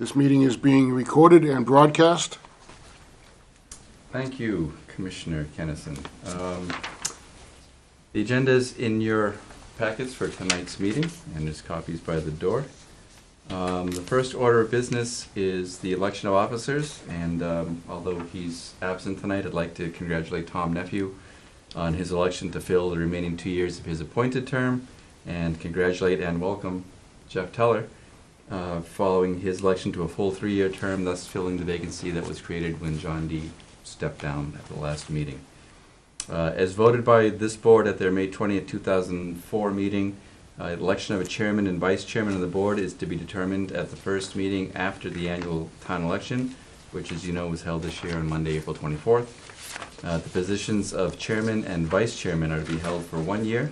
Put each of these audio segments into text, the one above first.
This meeting is being recorded and broadcast. Thank you, Commissioner Kennison. The agenda is in your packets for tonight's meeting, and there's copies by the door. The first order of business is the election of officers, and although he's absent tonight, I'd like to congratulate Tom Nephew on his election to fill the remaining 2 years of his appointed term, and congratulate and welcome Jeff Teller following his election to a full 3-year term, thus filling the vacancy that was created when John D. stepped down at the last meeting. As voted by this board at their May 20th, 2004 meeting, election of a chairman and vice chairman of the board is to be determined at the first meeting after the annual town election, which, as you know, was held this year on Monday, April 24th. The positions of chairman and vice chairman are to be held for 1 year,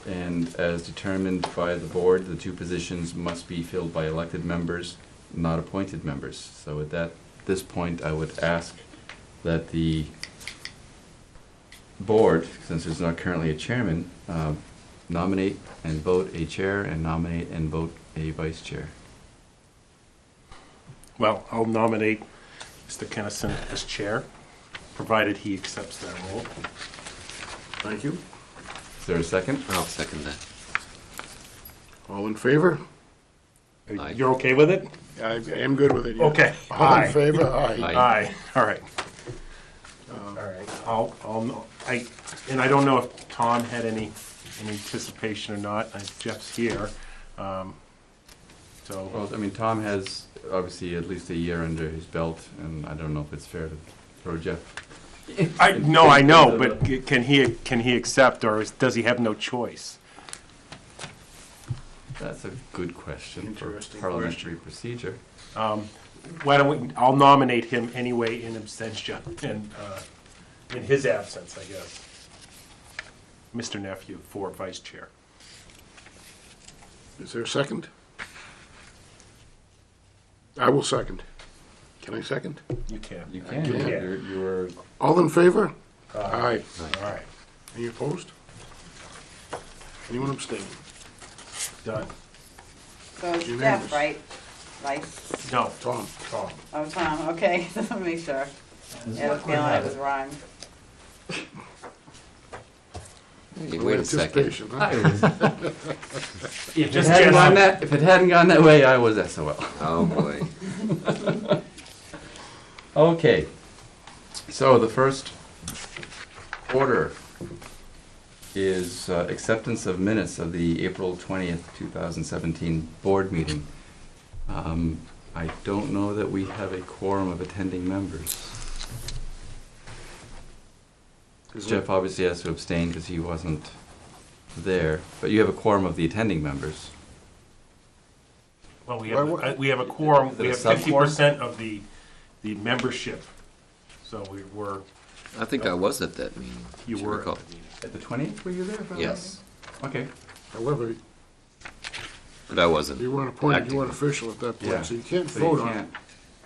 and as determined by the board, the two positions must be filled by elected members, not appointed members. So at this point, I would ask that the board, since there's not currently a chairman, nominate and vote a chair and nominate and vote a vice chair. Well, I'll nominate Mr. Kennison as chair, provided he accepts that role. Thank you. Is there a second? I'll second that. All in favor? Aye. You're okay with it? I am good with it. Yeah. Okay. All Aye. in favor? Aye. Aye. Aye. All right. All right. I don't know if Tom had any anticipation or not. Jeff's here. Well, I mean, Tom has obviously at least a year under his belt, and I don't know if it's fair to throw Jeff. I know, but can he accept, or does he have no choice? That's a good question for Interesting parliamentary procedure. Why don't we? I'll nominate him anyway in absentia and in his absence, I guess. Mr. Nephew for vice chair. Is there a second? I will second. Can I second? You can. You can. You can. You're All in favor? Aye. All right. Any opposed? Anyone abstaining? Done. So it's Unanimous. Jeff, right? Vice? No. Tom. Tom. Oh, Tom, okay, just want to make sure. I had a feeling I was wrong. Hey, wait a second. Anticipation, huh? If it, Just hadn't gone Jeff. if it hadn't gone that way, I was SOL. Oh, boy. Okay, so the first order is acceptance of minutes of the April 20th, 2017 board meeting. I don't know that we have a quorum of attending members. Jeff obviously has to abstain because he wasn't there, but you have a quorum of the attending members. Well, we have a quorum. Is it We a have sub-quorum? 50% of the membership. So we were. I think I was at that meeting. You should were. recall. At the 20th, were you there? if I'm Yes, right? Okay. However, but I wasn't. you weren't appointed, acting. you weren't official at that Yeah. point, so you can't So vote you on it. can't.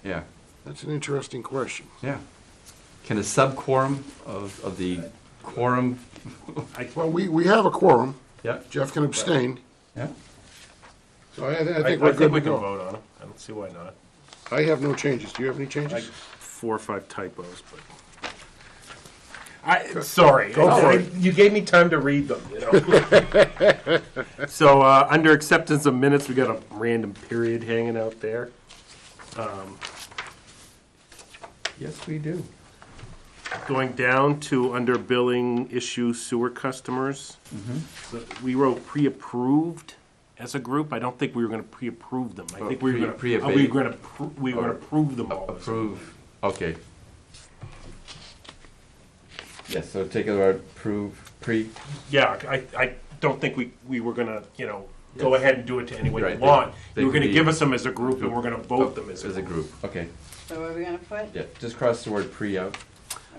Yeah, That's an interesting question. yeah. Can a sub-quorum of the quorum? Well, we have a quorum. Yeah, Jeff can abstain, yeah. so I I think we're good we to can go. vote on it. I don't see why not. I have no changes. Do you have any Like changes? 4 or 5 typos, but. Sorry. Go for it. You gave me time to read them, you know. So, under acceptance of minutes, we got a random period hanging out there. Yes, we do. Going down to under billing issue sewer customers. So we wrote pre-approved as a group. I don't think we were gonna pre-approve them. I Oh, think we were gonna, pre-abate. we were gonna approve them all. Approve, okay. Yes, so take it about approve, Yeah, I don't think we were gonna, go ahead and do it to any way Right, you want. they You were could gonna be- give us them as a group and we're gonna vote them as as a group, okay. So what are we gonna put? Yeah, just cross the word pre out.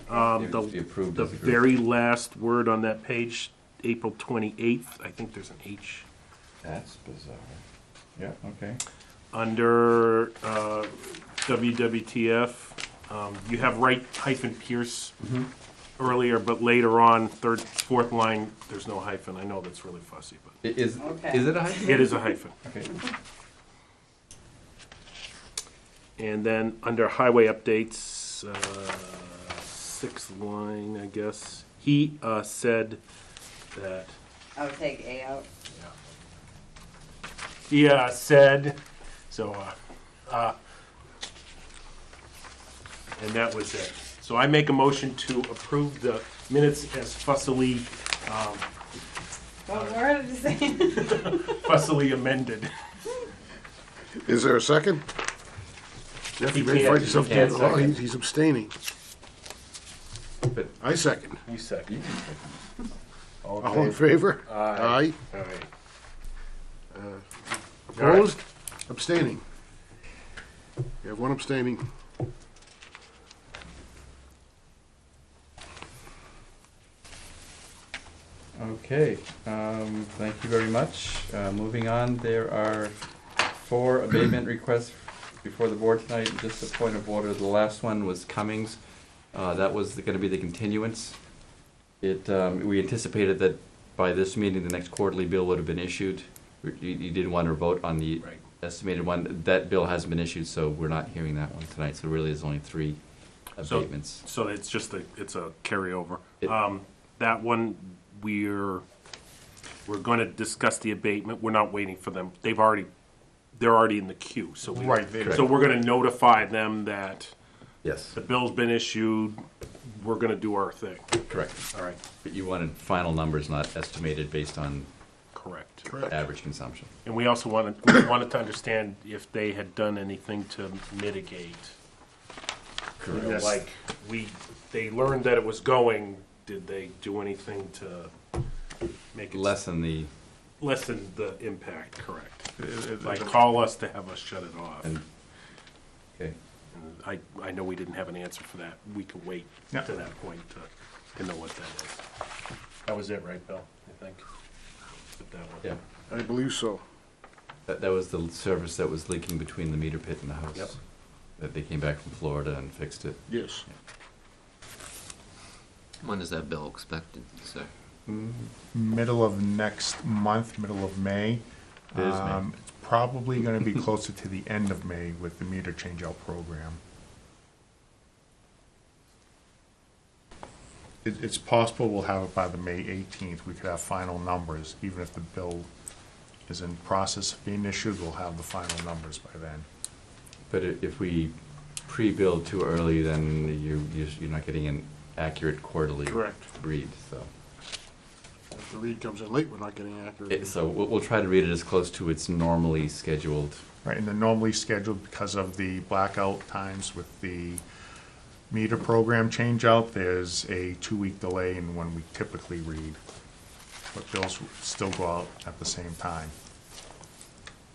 It would be approved The as a group. very last word on that page, April 28th, I think there's an H. That's bizarre. Yeah, okay. Under WWTF, you have Wright hyphen Pierce earlier, but later on, third, fourth line, there's no hyphen. I know that's really fussy, but Is Okay. it a hyphen? it is a hyphen. Okay. And then under highway updates, sixth line, I guess, he said that, I would take A out. he said, so, and that was it. So I make a motion to approve the minutes as fussily, What word did you say? fussily amended. Is there a second? Jeff, you may can't- find yourself he can't doing, oh, second. he's abstaining. But I second. You second. All in favor? Aye. All right. Opposed? Abstaining. You have one abstaining. Okay, thank you very much. Moving on, there are 4 abatement requests before the board tonight. Just a point of order, the last one was Cummings. That was gonna be the continuance. We anticipated that by this meeting, the next quarterly bill would have been issued. You didn't want to vote on the Right. estimated one. That bill hasn't been issued, so we're not hearing that one tonight. So really, there's only 3 So- abatements. So it's just it's a carryover. It- That one, we're gonna discuss the abatement. We're not waiting for them. they're already in the queue, so we. Right, they- So we're gonna notify them that Yes, the bill's been issued, we're gonna do our thing. correct. All right, But you wanted final numbers, not estimated based on correct. Correct. average consumption. And we also wanted to understand if they had done anything to mitigate. You know, Yes. like, they learned that it was going, did they do anything to make it? Lessen the, Lessen the impact, correct. It- Like, call us to have us shut it off. and, okay, And I know we didn't have an answer for that. We could wait Yeah. to that point to know what that is. That was it, right, Bill, I think? With that one. yeah. I believe so. That was the service that was leaking between the meter pit and the house. Yep. That they came back from Florida and fixed it. Yes. When is that bill expected, sir? Middle of next month, middle of May. It is May. It's probably gonna be closer to the end of May with the meter change-out program. It's possible we'll have it by the May 18th. We could have final numbers. Even if the bill is in process of being issued, we'll have the final numbers by then. But if we pre-bill too early, then you're not getting an accurate quarterly Correct. read, so. If the read comes in late, we're not getting accurate. So we'll try to read it as close to its normally scheduled. Right, and they're normally scheduled because of the blackout times with the meter program change-out. There's a 2-week delay in when we typically read, but bills still go out at the same time.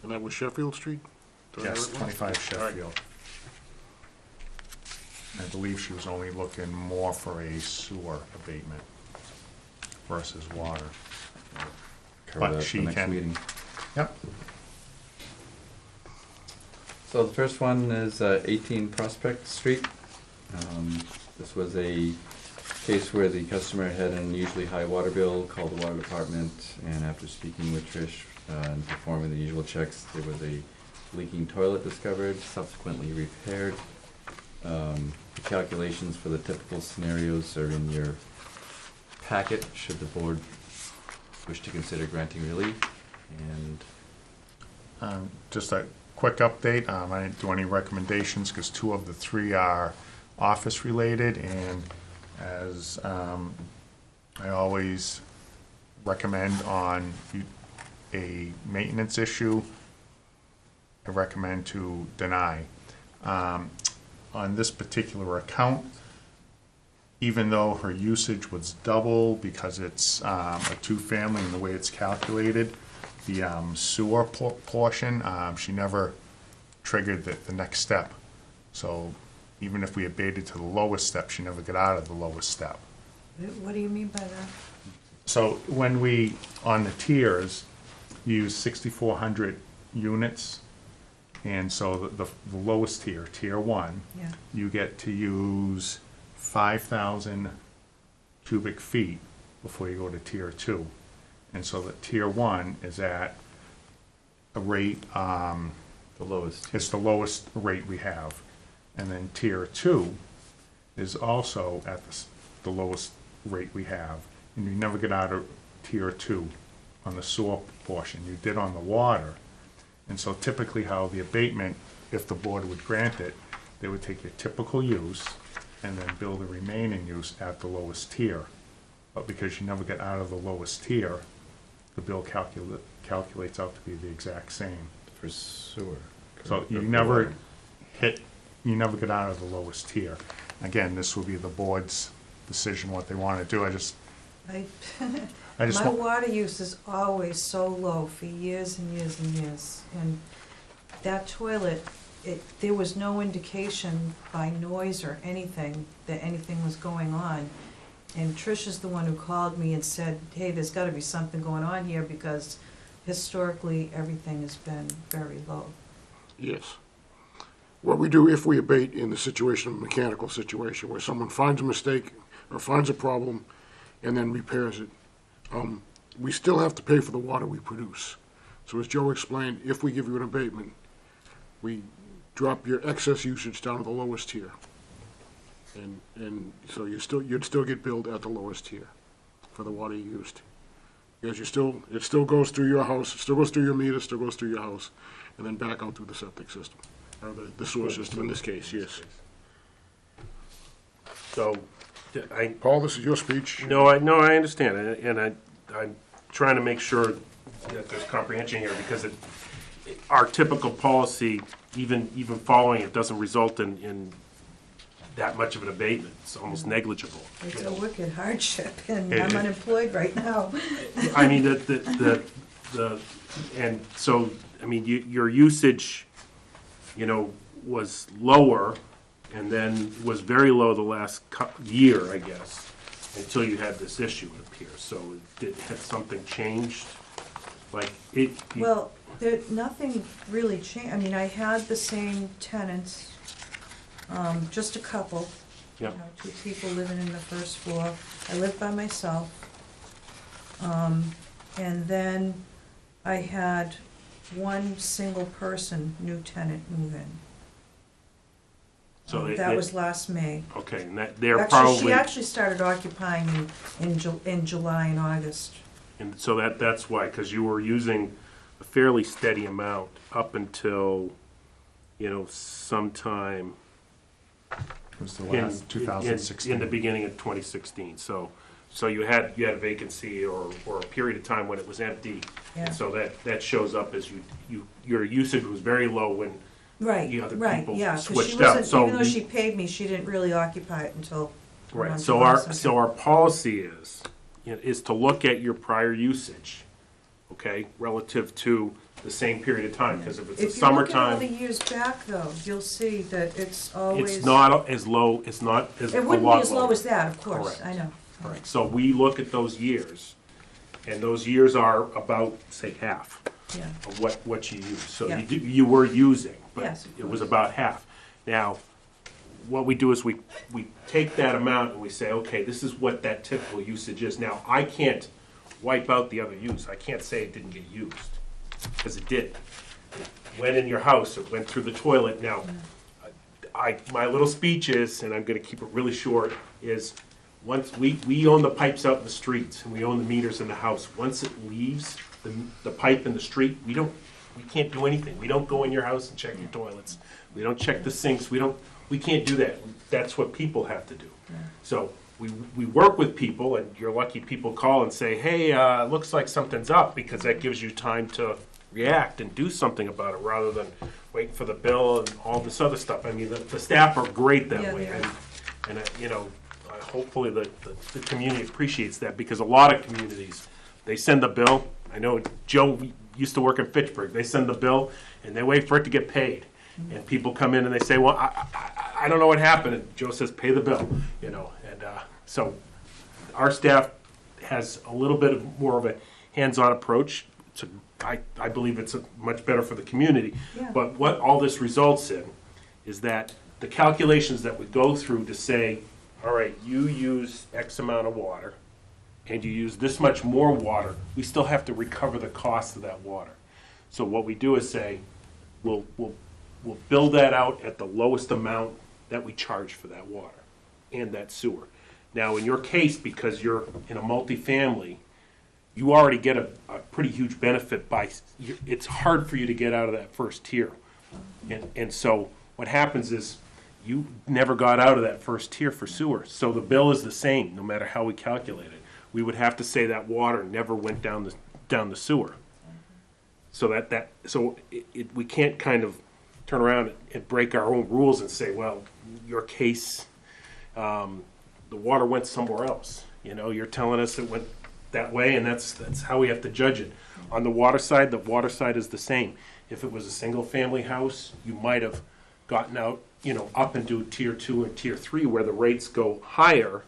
And that was Sheffield Street? Do I have Yes, it right? 25 Sheffield. I believe she was only looking more for a sewer abatement versus water. Cover But that at she the next can- meeting. Yep. So the first one is 18 Prospect Street. This was a case where the customer had an unusually high water bill, called the water department, and after speaking with Trish and performing the usual checks, there was a leaking toilet discovered, subsequently repaired. The calculations for the typical scenarios are in your packet, should the board wish to consider granting relief. And Just a quick update, I didn't do any recommendations because 2 of the 3 are office-related, and as I always recommend on a maintenance issue, I recommend to deny. On this particular account, even though her usage was double because it's a 2-family and the way it's calculated, the sewer portion, she never triggered the next step. So even if we abated to the lowest step, she never got out of the lowest step. What do you mean by that? So when we, on the tiers, use 6,400 units, and so the lowest tier, tier 1, Yeah. you get to use 5,000 cubic feet before you go to tier 2. And so the tier 1 is at a rate The lowest. It's the lowest rate we have. And then tier 2 is also at the lowest rate we have. And you never get out of tier 2 on the sewer portion. You did on the water. And so typically how the abatement, if the board would grant it, they would take your typical use and then bill the remaining use at the lowest tier. But because you never get out of the lowest tier, the bill calculates out to be the exact same. For sewer. So you For never water. you never get out of the lowest tier. Again, this will be the board's decision what they want to do. I just I just My want, water use is always so low for years and years and years. And that toilet, there was no indication by noise or anything that anything was going on. And Trish is the one who called me and said, hey, there's gotta be something going on here because historically, everything has been very low. Yes. What we do if we abate in the situation, a mechanical situation, where someone finds a mistake or finds a problem and then repairs it, we still have to pay for the water we produce. So as Joe explained, if we give you an abatement, we drop your excess usage down to the lowest tier. And so you'd still get billed at the lowest tier for the water you used. Because it still goes through your house, it still goes through your meter, still goes through your house, and then back out through the septic system, or the sewer system in this case, yes. So, Paul, this is your speech. no, I understand, and I'm trying to make sure that there's comprehension here, because our typical policy, even following it, doesn't result in that much of an abatement. It's almost negligible. It's a wicked hardship, and It- I'm it- unemployed right now. I mean, and so, I mean, your usage, was lower, and then was very low the last year, I guess, until you had this issue, it appears. So had something changed? Like, Well, nothing really changed. I mean, I had the same tenants, just a couple. Yeah. Two people living in the first floor. I lived by myself. And then I had one single person, new tenant, move in. So That was last May. okay, and they're She probably, actually started occupying me in July and August. and so that's why, because you were using a fairly steady amount up until, sometime it was the in last 2016. in the beginning of 2016. So you had a vacancy or a period of time when it was empty. Yeah. And so that shows up as your usage was very low when Right, the other right, people yeah, 'cause she switched out. wasn't, So even though she paid me, she didn't really occupy it until right. around So July, our September. policy is to look at your prior usage, okay, relative to the same period of time. Because if it's the If you look at all summertime, the years back, though, you'll see that it's always. it's not as low. It's not as It a wouldn't be lot as low lower. as that, of course, Correct. I know. Correct. So we look at those years, and those years are about, say, half Yeah, of what you use. So Yeah. you were using, but Yes, of it was course. about half. Now, what we do is we take that amount and we say, okay, this is what that typical usage is. Now, I can't wipe out the other use. I can't say it didn't get used, because it did. It went in your house, it went through the toilet. Now, my little speech is, and I'm gonna keep it really short, is once we own the pipes out in the streets and we own the meters in the house. Once it leaves the pipe in the street, we can't do anything. We don't go in your house and check your toilets. We don't check the sinks. We can't do that. That's what people have to do. So we work with people, and you're lucky people call and say, hey, looks like something's up, because that gives you time to react and do something about it rather than waiting for the bill and all this other stuff. I mean, the staff are great that Yeah, way. they are. And hopefully the community appreciates that, because a lot of communities, they send the bill. I know Joe used to work in Fitchburg. They send the bill and they wait for it to get paid. And people come in and they say, well, I don't know what happened. And Joe says, pay the bill, And so our staff has a little bit more of a hands-on approach. I believe it's much better for the community. Yeah. But what all this results in is that the calculations that we go through to say, all right, you use X amount of water, and you use this much more water, we still have to recover the cost of that water. So what we do is say, we'll bill that out at the lowest amount that we charge for that water and that sewer. Now, in your case, because you're in a multifamily, you already get a pretty huge benefit by, it's hard for you to get out of that first tier. And so what happens is you never got out of that first tier for sewer. So the bill is the same, no matter how we calculate it. We would have to say that water never went down the sewer. So we can't kind of turn around and break our own rules and say, well, your case, the water went somewhere else. You know, you're telling us it went that way, and that's how we have to judge it. On the water side is the same. If it was a single-family house, you might have gotten out, you know, up into tier 2 and tier 3 where the rates go higher.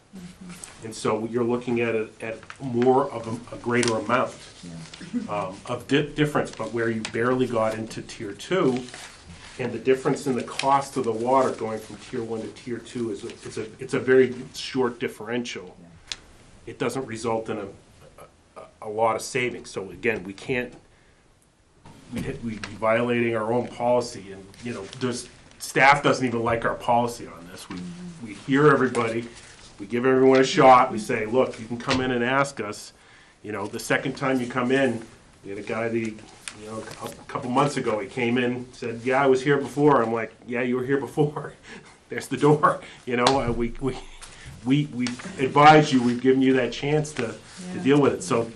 And so you're looking at it at more of a greater amount of difference, but where you barely got into tier 2, and the difference in the cost of the water going from tier 1 to tier 2 it's a very short differential. It doesn't result in a lot of savings. So again, we'd be violating our own policy, and you know, staff doesn't even like our policy on this. We hear everybody, we give everyone a shot, we say, look, you can come in and ask us. You know, the second time you come in, we had a guy a couple months ago, he came in, said, yeah, I was here before. I'm like, yeah, you were here before. There's the door. You know, we advise you, we've given you that chance to deal with it. So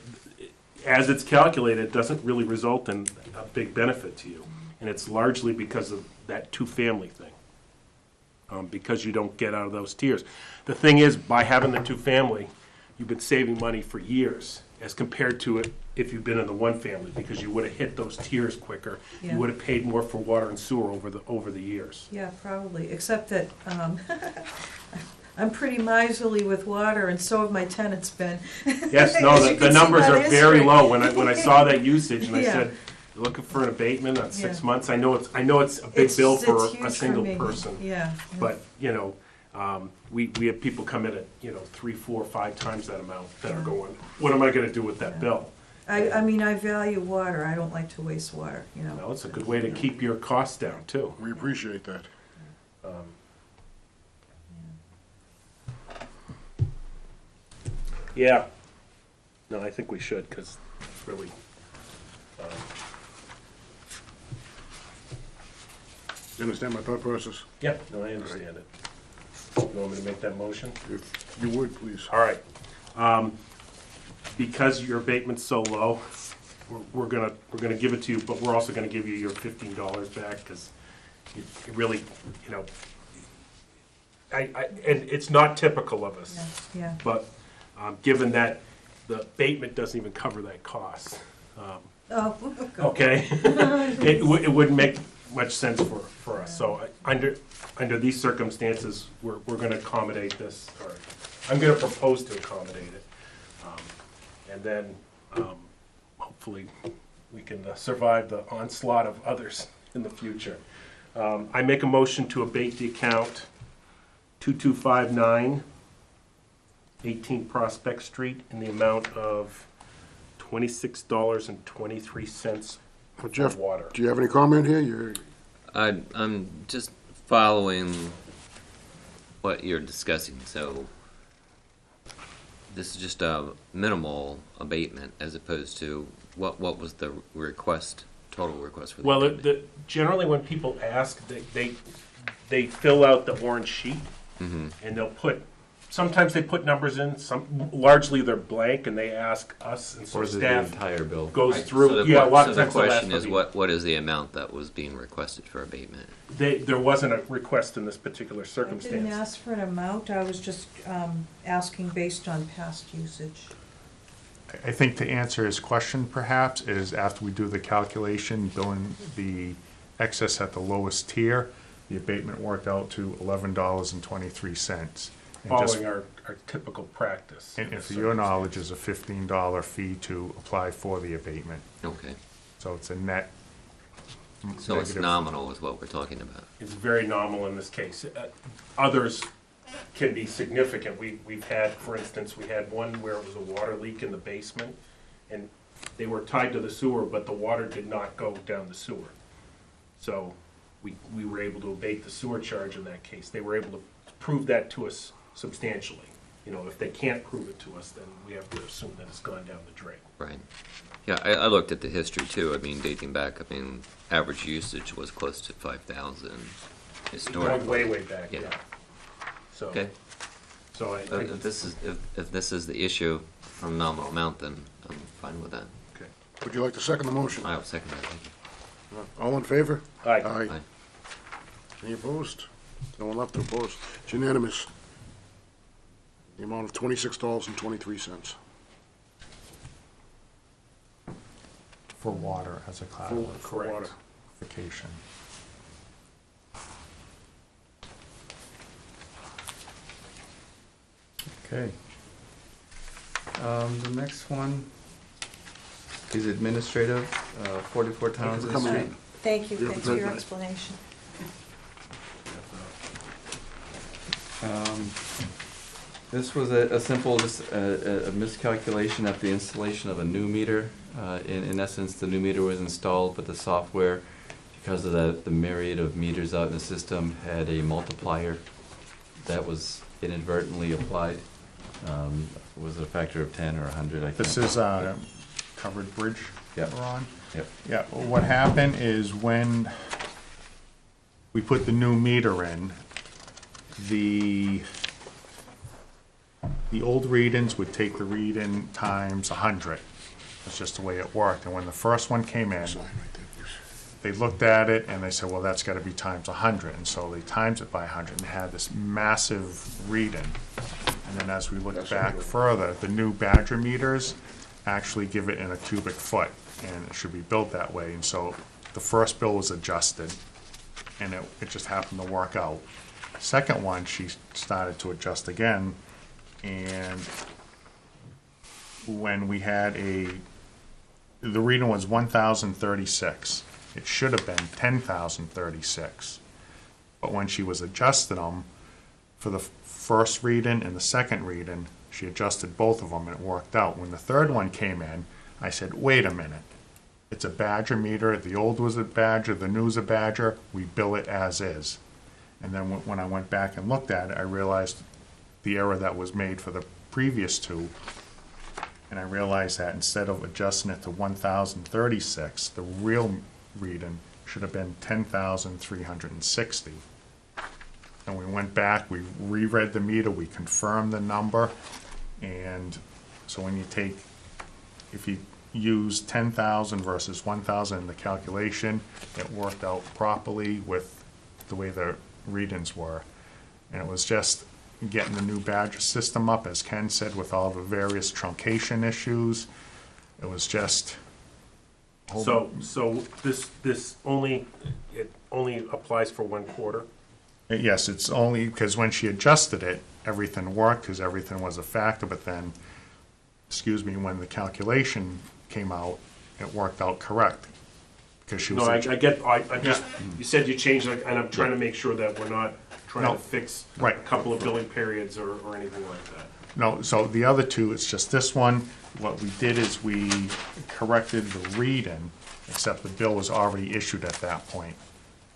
as it's calculated, it doesn't really result in a big benefit to you. And it's largely because of that two-family thing, because you don't get out of those tiers. The thing is, by having the two-family, you've been saving money for years as compared to it if you've been in the one-family, because you would have hit those tiers quicker. Yeah. You would have paid more for water and sewer over the years. Yeah, probably, except that I'm pretty miserly with water, and so have my tenants been. Yes, no, As you the can see numbers by are the very history. low. When I saw that usage, and I Yeah. said, you're looking for an abatement on 6 Yeah. months, I know it's a big bill for It's huge a single me. person. Yeah. But, you know, we have people come in at, 3, 4, 5 times that amount that are going, what am I gonna do with that Yeah. bill? I mean, I value water, I don't like to waste water, you know. Well, it's a good way to keep your costs down, too. We appreciate that. Yeah. No, I think we should, because it's really, You understand my thought process? yeah, no, I understand it. You want me to make that motion? If you would, please. All right. Because your abatement's so low, we're gonna give it to you, but we're also gonna give you your $15 back, because it really, and it's not typical of us, Yeah, but given that the abatement doesn't even cover that cost, oh, okay? It wouldn't make much sense for us. So under these circumstances, we're gonna accommodate this, or I'm gonna propose to accommodate it. And then, hopefully, we can survive the onslaught of others in the future. I make a motion to abate the account 2259, 18 Prospect Street, in the amount of $26.23 Well, Jeff, for water. do you have any comment here? I'm just following what you're discussing. So this is just a minimal abatement as opposed to what was the total request for the Well, abatement? generally when people ask, they fill out the orange sheet, Mm-hmm. and sometimes they put numbers in, largely they're blank, and they ask us, and so Or is it the staff entire bill? goes So through, the, yeah, a lot so of the times they'll ask question for is the- what is the amount that was being requested for abatement? there wasn't a request in this particular I didn't circumstance. ask for an amount, I was just asking based on past usage. I think to answer his question perhaps is after we do the calculation, billing the excess at the lowest tier, the abatement worked out to $11.23. Following our typical practice. And for your knowledge, is a $15 fee to apply for the abatement. Okay. So it's a net So it's negative. nominal is what we're talking about. It's very nominal in this case. Others can be significant. We've had, for instance, we had one where it was a water leak in the basement, and they were tied to the sewer, but the water did not go down the sewer. So we were able to abate the sewer charge in that case. They were able to prove that to us substantially. You know, if they can't prove it to us, then we have to assume that it's gone down the drain. Right. Yeah, I looked at the history too. I mean, dating back, I mean, average usage was close to 5,000 Going historically. way back, yeah. Yeah. So, Okay. so I, If this is the issue from nominal amount, then I'm fine with that. okay. Would you like to second the motion? I'll second that. Thank you. All in favor? Aye. Aye. Any opposed? No one left to oppose. It's unanimous. The amount of $26.23 For water as a for water. clarification. Okay. The next one is administrative, 44 Townsend coming Street. in. Thank you, Yeah, thanks for your but- explanation. This was a simple, just a miscalculation at the installation of a new meter. In essence, the new meter was installed, but the software, because of the myriad of meters out in the system, had a multiplier that was inadvertently applied. Was it a factor of 10 or 100? I can't. This is covered bridge Yep. we're on? Yep. Yeah, well, what happened is when we put the new meter in, the old readings would take the reading times 100. That's just the way it worked. And when the first one came in, Sign right there, Bruce. they looked at it and they said, well, that's gotta be times 100. And so they times it by 100 and had this massive reading. And then as we look That's back what we- further, the new Badger meters actually give it in a cubic foot, and it should be built that way. And so the first bill was adjusted, and it just happened to work out. Second one, she started to adjust again, and when we had the reading was 1,036. It should have been 10,036. But when she was adjusting them, for the first reading and the second reading, she adjusted both of them and it worked out. When the third one came in, I said, wait a minute. It's a Badger meter. The old was a Badger, the new's a Badger. We bill it as is. And then when I went back and looked at it, I realized the error that was made for the previous two. And I realized that instead of adjusting it to 1,036, the real reading should have been 10,360. And we went back, we reread the meter, we confirmed the number, and so when you take, if you use 10,000 versus 1,000 in the calculation, it worked out properly with the way the readings were. And it was just getting the new Badger system up, as Ken said, with all the various truncation issues. It was just. So this only, it only applies for 1 quarter? Yes, it's only because when she adjusted it, everything worked because everything was a factor, but then, when the calculation came out, it worked out correct. Because she was. No, I get, I just, Yeah. you said you changed it, and I'm trying to make sure that we're not trying No. to fix a Right. couple of billing periods or anything like that. No, so the other two, it's just this one, what we did is we corrected the reading, except the bill was already issued at that point.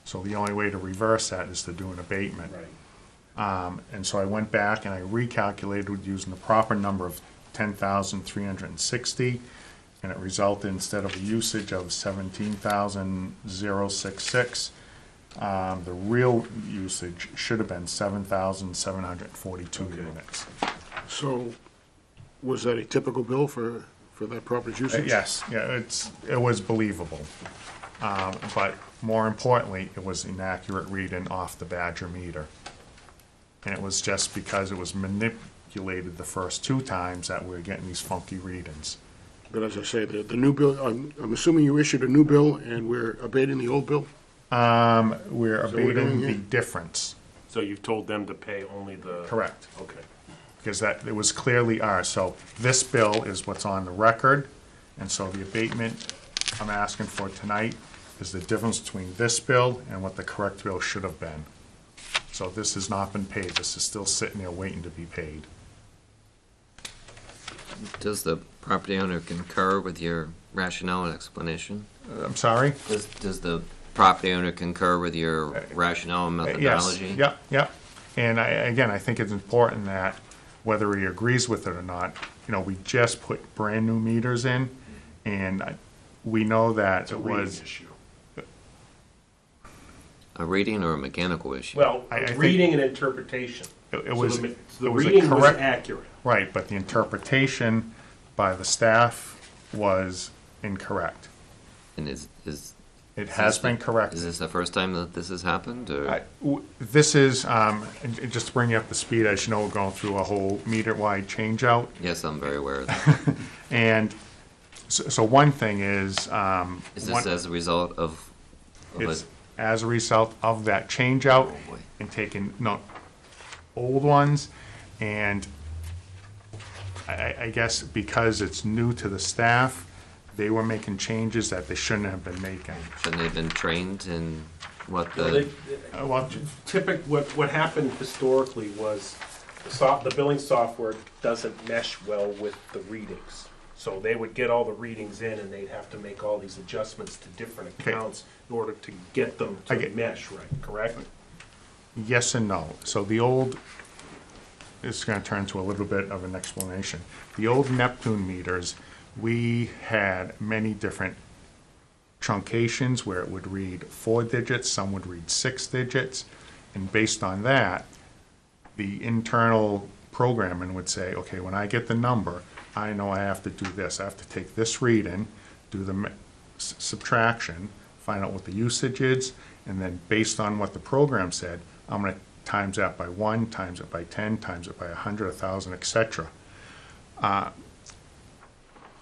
So the only way to reverse that is to do an abatement. And so I went back and I recalculated using the proper number of 10,360, and it resulted, instead of a usage of 17,066, the real usage should have been 7,742 Okay. units. So, was that a typical bill for that property's usage? Yes, yeah, it was believable. But more importantly, it was inaccurate reading off the Badger meter. And it was just because it was manipulated the first 2 times that we were getting these funky readings. But as I say, the new bill, I'm assuming you issued a new bill and we're abating the old bill? We're So we're doing abating the it? difference, So you've told them to pay only the. correct, Okay. because it was clearly ours. So this bill is what's on the record, and so the abatement I'm asking for tonight is the difference between this bill and what the correct bill should have been. So this has not been paid, this is still sitting there waiting to be paid. Does the property owner concur with your rationale and explanation? I'm sorry? Does the property owner concur with your rationale and methodology? Yes, yep, yep. And again, I think it's important that whether he agrees with it or not, we just put brand-new meters in, and we know that It's a it reading was. issue. A reading or a mechanical issue? Well, I think reading and interpretation. It was. So the it was a reading was correct- accurate. Right, but the interpretation by the staff was incorrect. And It has been corrected. is this the first time that this has happened, or? This is, and just to bring you up to speed, as you know, we're going through a whole meter-wide change-out. Yes, I'm very aware of that. And so one thing is. Is this as a result of It's as a result of that change-out Oh, boy. and taking, old ones, and I guess because it's new to the staff, they were making changes that they shouldn't have been making. Shouldn't they have been trained in what Well, the, Well, What happened historically was the billing software doesn't mesh well with the readings. So they would get all the readings in and they'd have to make all these adjustments to different Okay. accounts in order to get them I to get- mesh right, correct? yes and no. So the old, it's gonna turn to a little bit of an explanation. The old Neptune meters, we had many different truncations where it would read 4 digits, some would read 6 digits, and based on that, the internal programming would say, okay, when I get the number, I know I have to do this. I have to take this reading, do the subtraction, find out what the usage is, and then based on what the program said, I'm going to times that by 1, times it by 10, times it by 100, 1,000, etc.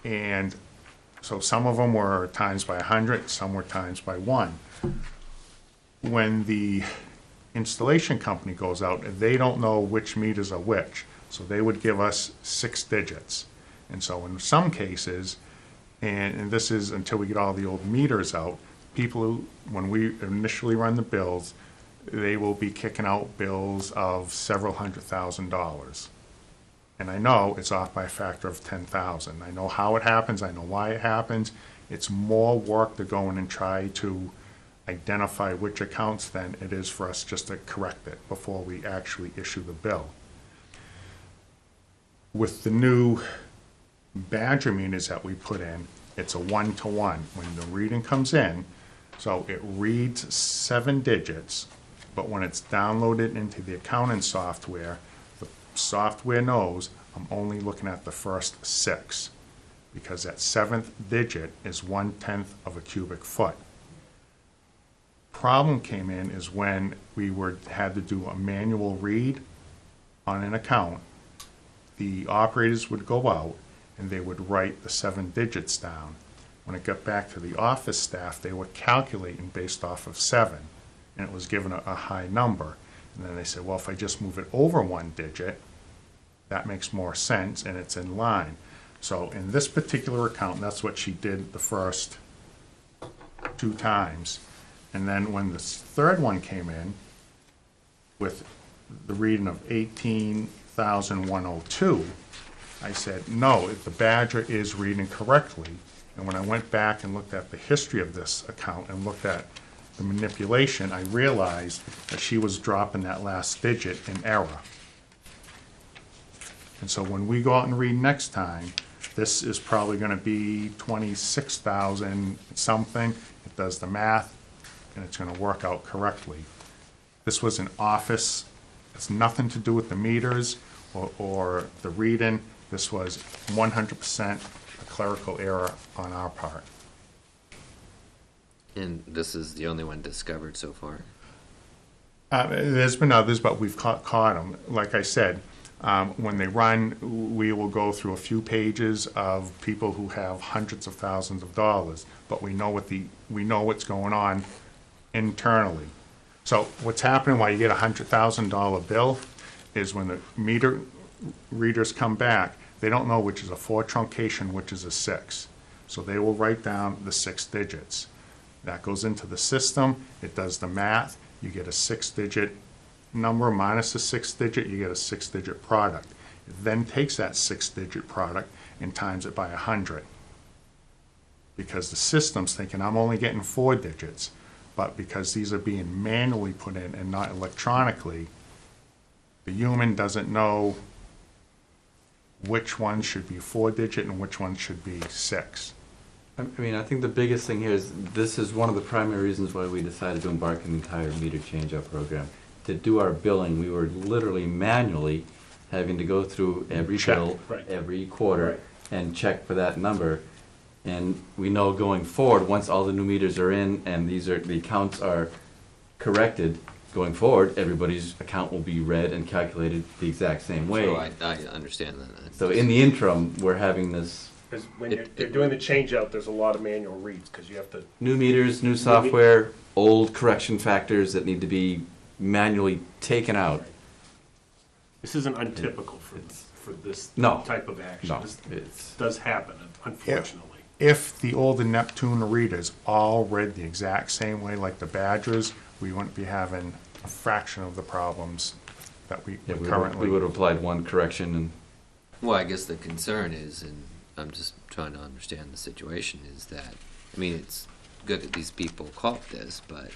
And so some of them were times by 100, some were times by 1. When the installation company goes out, they don't know which meters are which, so they would give us 6 digits. And so in some cases, and this is until we get all the old meters out, people who, when we initially run the bills, they will be kicking out bills of several $100,000. And I know it's off by a factor of 10,000. I know how it happens, I know why it happens. It's more work to go in and try to identify which accounts than it is for us just to correct it before we actually issue the bill. With the new Badger meters that we put in, it's a 1-to-1. When the reading comes in, so it reads 7 digits, but when it's downloaded into the accounting software, the software knows I'm only looking at the first 6, because that 7th digit is 1/10 of a cubic foot. Problem came in is when we had to do a manual read on an account, the operators would go out and they would write the 7 digits down. When it got back to the office staff, they were calculating based off of 7, and it was given a high number. And then they said, well, if I just move it over 1 digit, that makes more sense and it's in line. So in this particular account, that's what she did the first 2 times. And then when the third one came in with the reading of 18,102, I said, no, the Badger is reading correctly. And when I went back and looked at the history of this account and looked at the manipulation, I realized that she was dropping that last digit in error. And so when we go out and read next time, this is probably going to be 26,000 something. It does the math, and it's going to work out correctly. This was an office. It's nothing to do with the meters or the reading. This was 100% a clerical error on our part. and this is the only one discovered so far? There's been others, but we've caught them. Like I said, when they run, we will go through a few pages of people who have hundreds of thousands of dollars, but we know what's going on internally. So what's happening while you get a $100,000 bill is when the meter readers come back, they don't know which is a 4 truncation, which is a 6. So they will write down the 6 digits. That goes into the system, it does the math, you get a 6-digit number minus a 6-digit, you get a 6-digit product. It then takes that 6-digit product and times it by 100. Because the system's thinking, I'm only getting 4 digits. but because these are being manually put in and not electronically, the human doesn't know which one should be 4-digit and which one should be 6. I mean, I think the biggest thing here is, this is one of the primary reasons why we decided to embark on the entire meter change-up program. To do our billing, we were literally manually having to go through every Check. bill, Right. every quarter, Right. and check for that number. And we know going forward, once all the new meters are in and the accounts are corrected, going forward, everybody's account will be read and calculated the exact same way. So I understand that. So in the interim, we're having this Because when you're doing the change out, there's a lot of manual reads, because you have to, new meters, new software, old correction factors that need to be manually taken out. this isn't untypical for this No. type of action. No, This it's, does happen, unfortunately. If the older Neptune readers all read the exact same way like the Badgers, we wouldn't be having a fraction of the problems that we yeah, we currently. would have applied one correction and Well, I guess the concern is, and I'm just trying to understand the situation, is that, I mean, it's good that these people caught this, but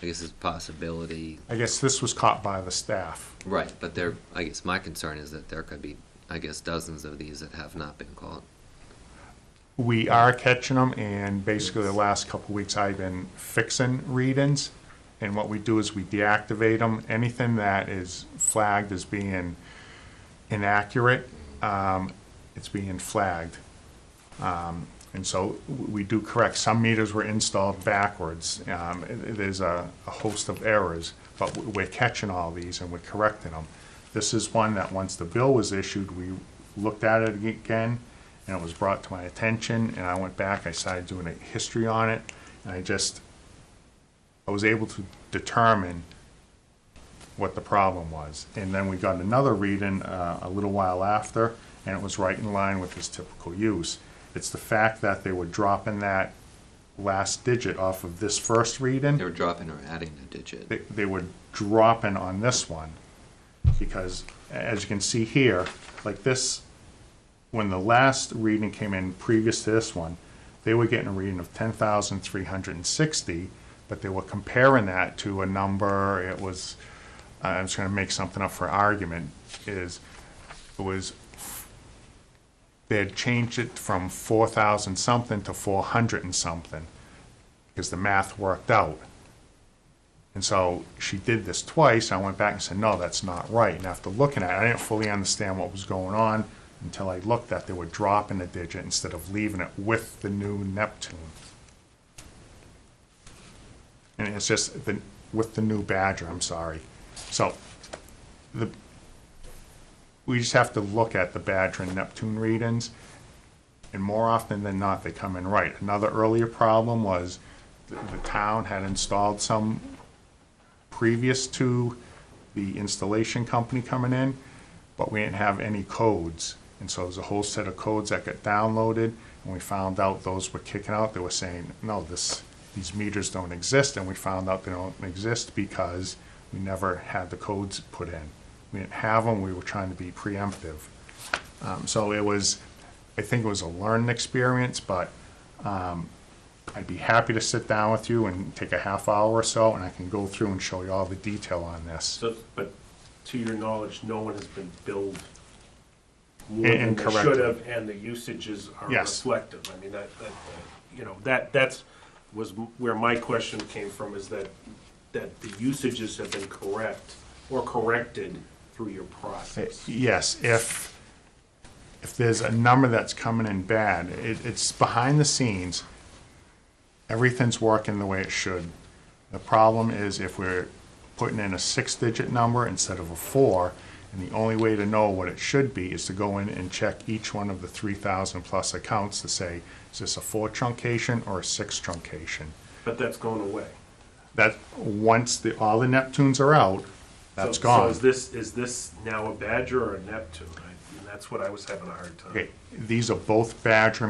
I guess it's a possibility, I guess this was caught by the staff. right, but I guess my concern is that there could be, I guess, dozens of these that have not been caught. We are catching them, and basically the last couple of weeks I've been fixing readings. And what we do is we deactivate them. Anything that is flagged as being inaccurate, it's being flagged. And so we do correct. Some meters were installed backwards. There's a host of errors, but we're catching all these and we're correcting them. This is one that once the bill was issued, we looked at it again, and it was brought to my attention, and I went back, I started doing a history on it, and I was able to determine what the problem was. And then we got another reading a little while after, and it was right in line with his typical use. It's the fact that they were dropping that last digit off of this first reading. They were dropping or adding a digit. They were dropping on this one, because as you can see here, like this, when the last reading came in previous to this one, they were getting a reading of 10,360, but they were comparing that to a number, it was, I'm just gonna make something up for argument, they had changed it from 4,000 something to 400 and something, because the math worked out. And so she did this twice, and I went back and said, no, that's not right. And after looking at it, I didn't fully understand what was going on until I looked at they were dropping a digit instead of leaving it with the new Neptune. And it's just with the new Badger, I'm sorry. So we just have to look at the Badger and Neptune readings, and more often than not, they come in right. Another earlier problem was the town had installed some previous to the installation company coming in, but we didn't have any codes. And so there's a whole set of codes that got downloaded, and we found out those were kicking out. They were saying, no, these meters don't exist, and we found out they don't exist because we never had the codes put in. We didn't have them, we were trying to be preemptive. So I think it was a learning experience, but I'd be happy to sit down with you and take a half hour or so, and I can go through and show you all the detail on this. So, but to your knowledge, no one has been billed more than they Incorrect. should have, and the usages are Yes. reflective. I mean, that's was where my question came from, is that the usages have been correct or corrected through your process. Yes, if there's a number that's coming in bad, it's behind the scenes, everything's working the way it should. The problem is if we're putting in a 6-digit number instead of a 4, and the only way to know what it should be is to go in and check each one of the 3,000 plus accounts to say, is this a 4 truncation or a 6 truncation? But that's going away. That, once all the Neptunes are out, that's gone. So is this now a Badger or a Neptune? And that's what I was having a hard time. Okay, these are both Badger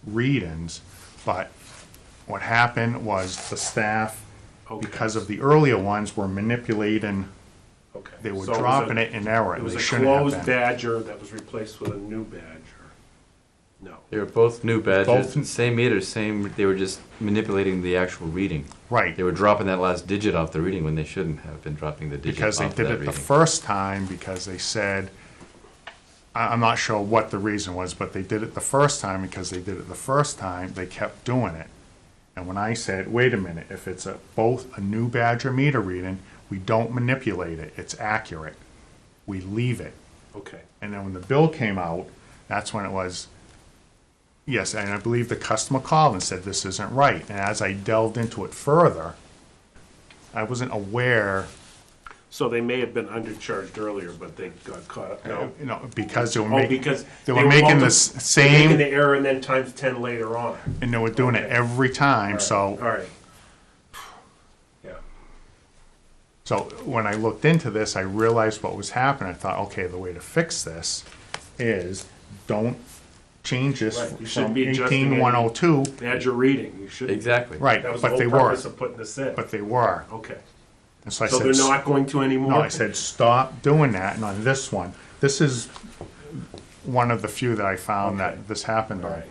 readings, but what happened was the staff, Okay. because of the earlier ones, were manipulating, Okay. they were So dropping it in error. It was They a shouldn't have closed been. Badger that was replaced with a new Badger. No. They were both new badges, Both- same meters, same, they were just manipulating the actual reading. Right. They were dropping that last digit off the reading when they shouldn't have been dropping the digit Because they off did that it the reading. first time because they said, I'm not sure what the reason was, but they did it the first time because they did it the first time, they kept doing it. And when I said, wait a minute, if it's both a new badge or meter reading, we don't manipulate it, it's accurate. We leave it. Okay. And then when the bill came out, that's when it was, yes, and I believe the customer called and said, this isn't right. And as I delved into it further, I wasn't aware, So they may have been undercharged earlier, but they got caught up. No. you know, because they were Oh, making, because they were making the making same, the error and then times 10 later on. and they were doing it Okay. every time, All so. right. Yeah. So when I looked into this, I realized what was happening. I thought, okay, the way to fix this is don't change this Right, you shouldn't from be adjusting 18102. Badge your reading. You shouldn't. Exactly. Right, That was the but whole they were, purpose of putting this in. but they were. Okay. And so I So they're said, not going to anymore? no, I said, stop doing that. And on this one, this is one of the few that I found Okay. that this happened on. Right.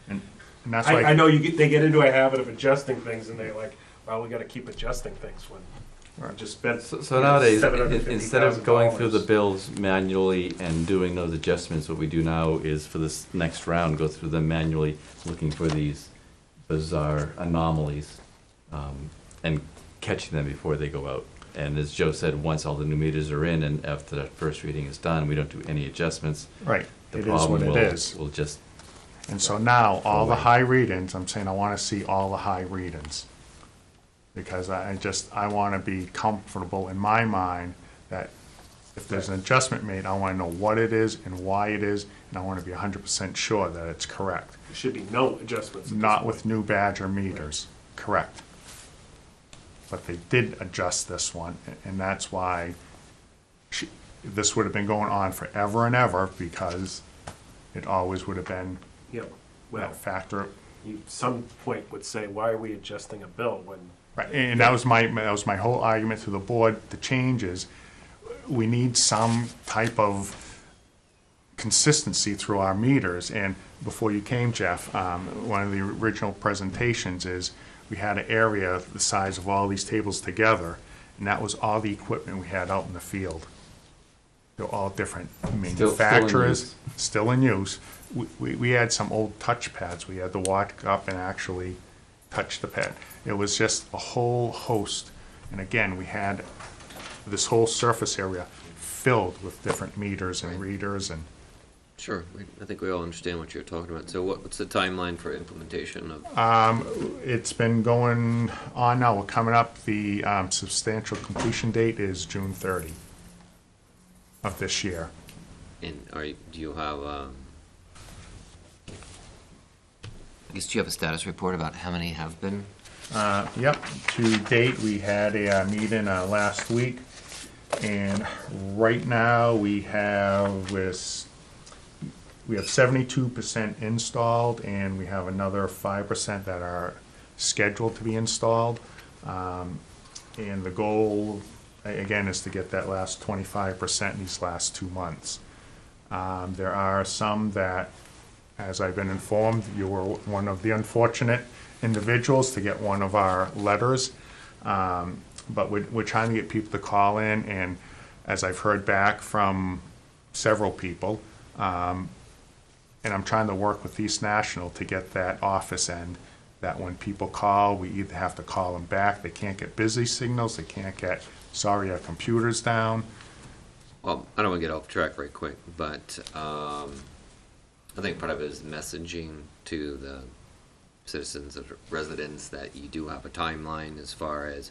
And that's why. I know they get into a habit of adjusting things and they're like, well, we gotta keep adjusting things when we just spent. So nowadays, $750,000. instead of going through the bills manually and doing those adjustments, what we do now is for this next round, go through them manually, looking for these bizarre anomalies, and catching them before they go out. And as Joe said, once all the new meters are in and after that first reading is done, we don't do any adjustments. Right, The it is what problem it will, is. will just, And so now, all the away. high readings, I'm saying I want to see all the high readings. Because I want to be comfortable in my mind that if there's an adjustment made, I want to know what it is and why it is, and I want to be 100% sure that it's correct. There should be no adjustments. at this Not point. with new badger meters, correct. But they did adjust this one, and that's why this would have been going on forever and ever, because it always would have been Yeah, well, that factor. you, some point would say, why are we adjusting a bill when? Right, and that was my whole argument to the board. The change is, we need some type of consistency through our meters. And before you came, Jeff, one of the original presentations is, we had an area the size of all these tables together, and that was all the equipment we had out in the field. They're all different manufacturers, still in use. We had some old touch pads. We had to walk up and actually touch the pad. It was just a whole host. And again, we had this whole surface area filled with different meters and readers and. Sure, I think we all understand what you're talking about. So what's the timeline for implementation of? It's been going on now. We're coming up. The substantial completion date is June 30 of this year. And do you have, I guess, do you have a status report about how many have been? Yep, to date, we had a meeting last week, and right now we have 72% installed, and we have another 5% that are scheduled to be installed. And the goal, again, is to get that last 25% in these last 2 months. There are some that, as I've been informed, you were one of the unfortunate individuals to get one of our letters. But we're trying to get people to call in, and as I've heard back from several people, and I'm trying to work with East National to get that office end, that when people call, we either have to call them back, they can't get busy signals, they can't get, sorry, our computer's down. Well, I don't want to get off track very quick, but I think part of it is messaging to the citizens or residents that you do have a timeline as far as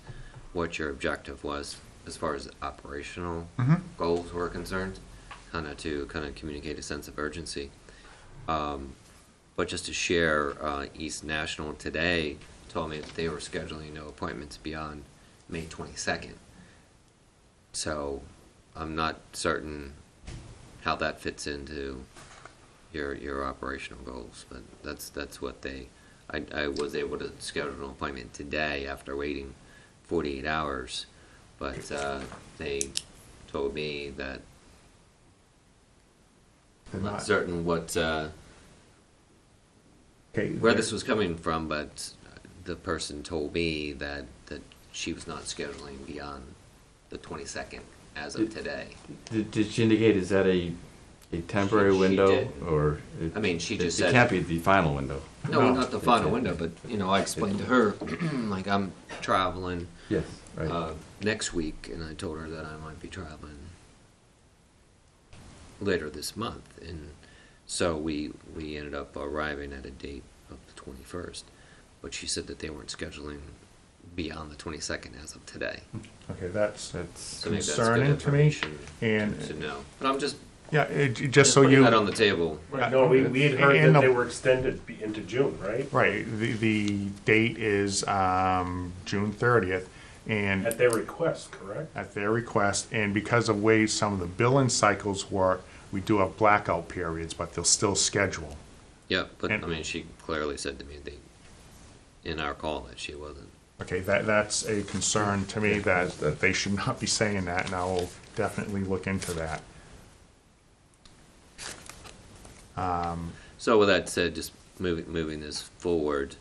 what your objective was as far as operational goals were concerned, kind of communicate a sense of urgency. But just to share, East National today told me that they were scheduling no appointments beyond May 22nd. So I'm not certain how that fits into your operational goals, but that's what I was able to schedule an appointment today after waiting 48 hours, but they told me that I'm not certain what Okay, where this was coming from, but the person told me that she was not scheduling beyond the 22nd as of today. Did she indicate, is that a temporary She window, did. or? I mean, she just It said. can't be the final window. No, No. not the final window, but, I explained to her, like, I'm traveling Yes, right. next week, and I told her that I might be traveling later this month, and so we ended up arriving at a date of the 21st, but she said that they weren't scheduling beyond the 22nd as of today. Okay, that's So maybe that's good concerning to me, information and, to know. But I'm just just so putting you. that on the table. Right, no, we had heard And that the- they were extended into June, right? Right, the date is June 30th, and At their request, correct? at their request, and because of ways some of the billing cycles work, we do have blackout periods, but they'll still schedule. Yeah, but And- I mean, she clearly said to me in our call that she wasn't. Okay, that's a concern to me, that they should not be saying that, and I will definitely look into that. So with that said, just moving this forward,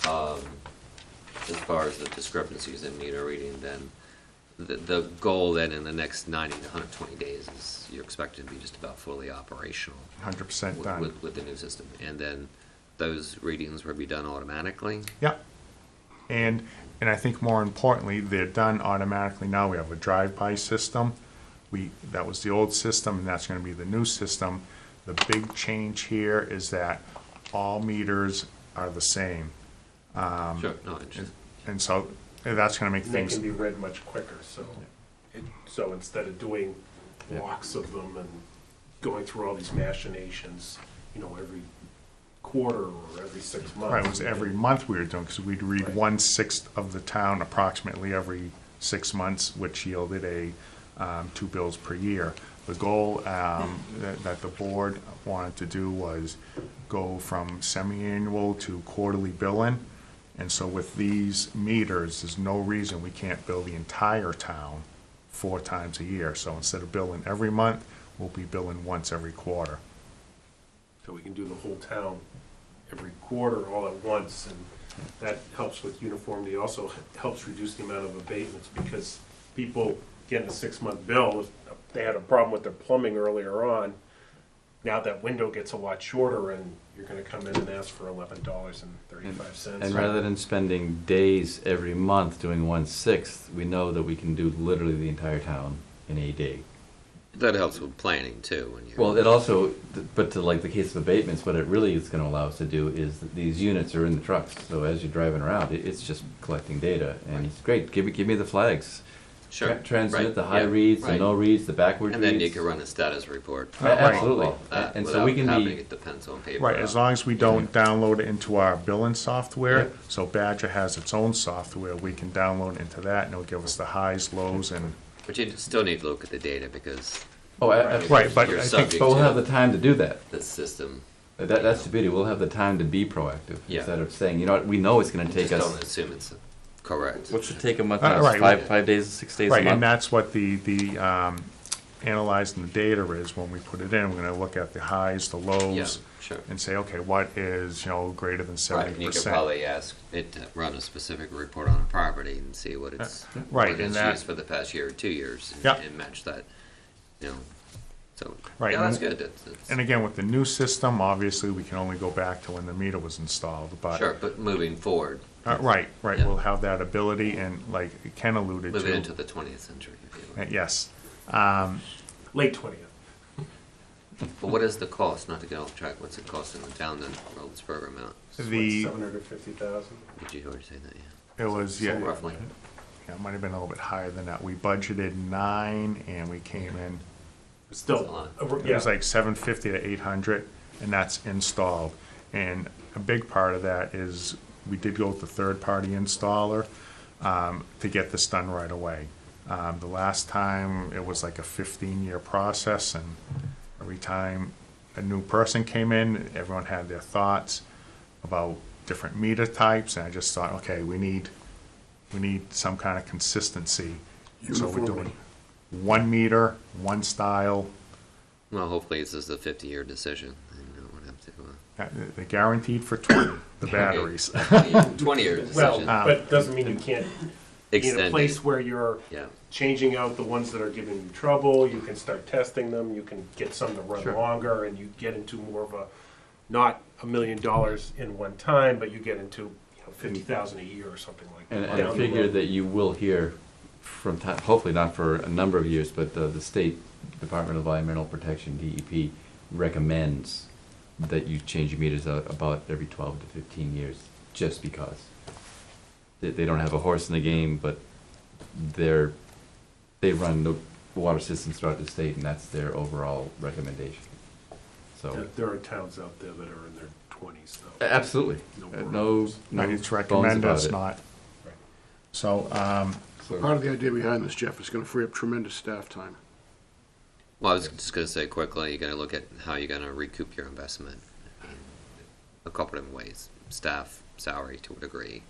as far as the discrepancies in meter reading, then the goal then in the next 90 to 120 days is you're expected to be just about fully operational 100% done. with the new system. And then those readings will be done automatically. Yep. And I think more importantly, they're done automatically now. We have a drive-by system. That was the old system, and that's gonna be the new system. The big change here is that all meters are the same. Sure, no, interesting. And so that's gonna make And they things, can be read much quicker, so instead of doing blocks of them and going through all these machinations, every quarter or every 6 months. right, it was every month we were doing, because we'd read Right. 1/6 of the town approximately every 6 months, which yielded 2 bills per year. The goal that the board wanted to do was go from semi-annual to quarterly billing. And so with these meters, there's no reason we can't bill the entire town 4 times a year. So instead of billing every month, we'll be billing once every quarter. So we can do the whole town every quarter all at once, and that helps with uniformity. It also helps reduce the amount of abatements, because people getting a 6-month bill, if they had a problem with their plumbing earlier on, now that window gets a lot shorter, and you're gonna come in and ask for $11.35. And rather than spending days every month doing 1/6, we know that we can do literally the entire town in a day. That helps with planning too. When you're, Well, it also, but to like the case of abatements, what it really is gonna allow us to do is that these units are in the trucks. So as you're driving around, it's just collecting data, and it's great. Give me the flags. sure, Transmit right, the high yeah, reads, the right. no reads, the backward reads. And then you can run a status report. Absolutely. All that And so without we can having be- to get the pencil and paper Right, out. as long as we don't download it into our billing software. Yep. So Badger has its own software, we can download into that, and it'll give us the highs, lows, and, But you still need to look at the data because Oh, absolutely. right, but you're I think, subject But we'll have to the time to do that. the system. That's the beauty. We'll have the time to be proactive Yeah. instead of saying, you know what, we know it's going to take Just us. don't assume it's correct. What's it take a month? Right. Five days, 6 days a right, and month. that's what the analyzing the data is. When we put it in, we're gonna look at the highs, the Yeah, lows, sure. and say, okay, what is, greater than Right, and you could 70%? probably ask it to run a specific report on a property and see what it's, Right, what and it's that- used for the past year or 2 years and, Yep. and match that, So, Right, yeah, and that's then- good. That's And again, with the new system, obviously, we can only go back to when the meter was installed, but. sure, but moving forward, Right, Yeah. we'll have that ability, and like Ken alluded moving to. into the 20th century. If you will. Yes, Late 20th. But what is the cost? Not to get off track. What's it costing the town then? Rollsburg amount? The- 750,000. Did you already say that? Yeah. it was, yeah, Roughly. yeah, it might have been a little bit higher than that. We budgeted 9, and we came in, That's a Still, lot. it was like 750 to 800, and that's installed. And a big part of that is, we did go with the third-party installer to get this done right away. The last time, it was like a 15-year process, and every time a new person came in, everyone had their thoughts about different meter types, and I just thought, okay, we need some kind of consistency. So we're doing Uniformity. 1 meter, 1 style. Well, hopefully this is a 50-year decision. And you don't have to They're guaranteed for 20, the batteries. 20-year Well, decision. but it doesn't mean you can't, in Extend a it. place where you're Yeah. changing out the ones that are giving you trouble, you can start testing them, you can get some to run Sure. longer, and you get into more of a, not $1 million in one time, but you get into, you know, 50,000 a year or something like that. And I down the figure road. that you will hear from time, hopefully not for a number of years, but the State Department of Environmental Protection, DEP, recommends that you change your meters out about every 12 to 15 years, just because. They don't have a horse in the game, but they run the water systems throughout the state, and that's their overall recommendation. So, There are towns out there that are in their 20s, though. absolutely, No no, no And it's bones recommended, about it's it. not. Right. So, So- Part of the idea behind this, Jeff, is gonna free up tremendous staff time. Well, I was just gonna say quickly, you gotta look at how you're gonna recoup your investment. I mean, a couple different ways, staff, salary to a degree.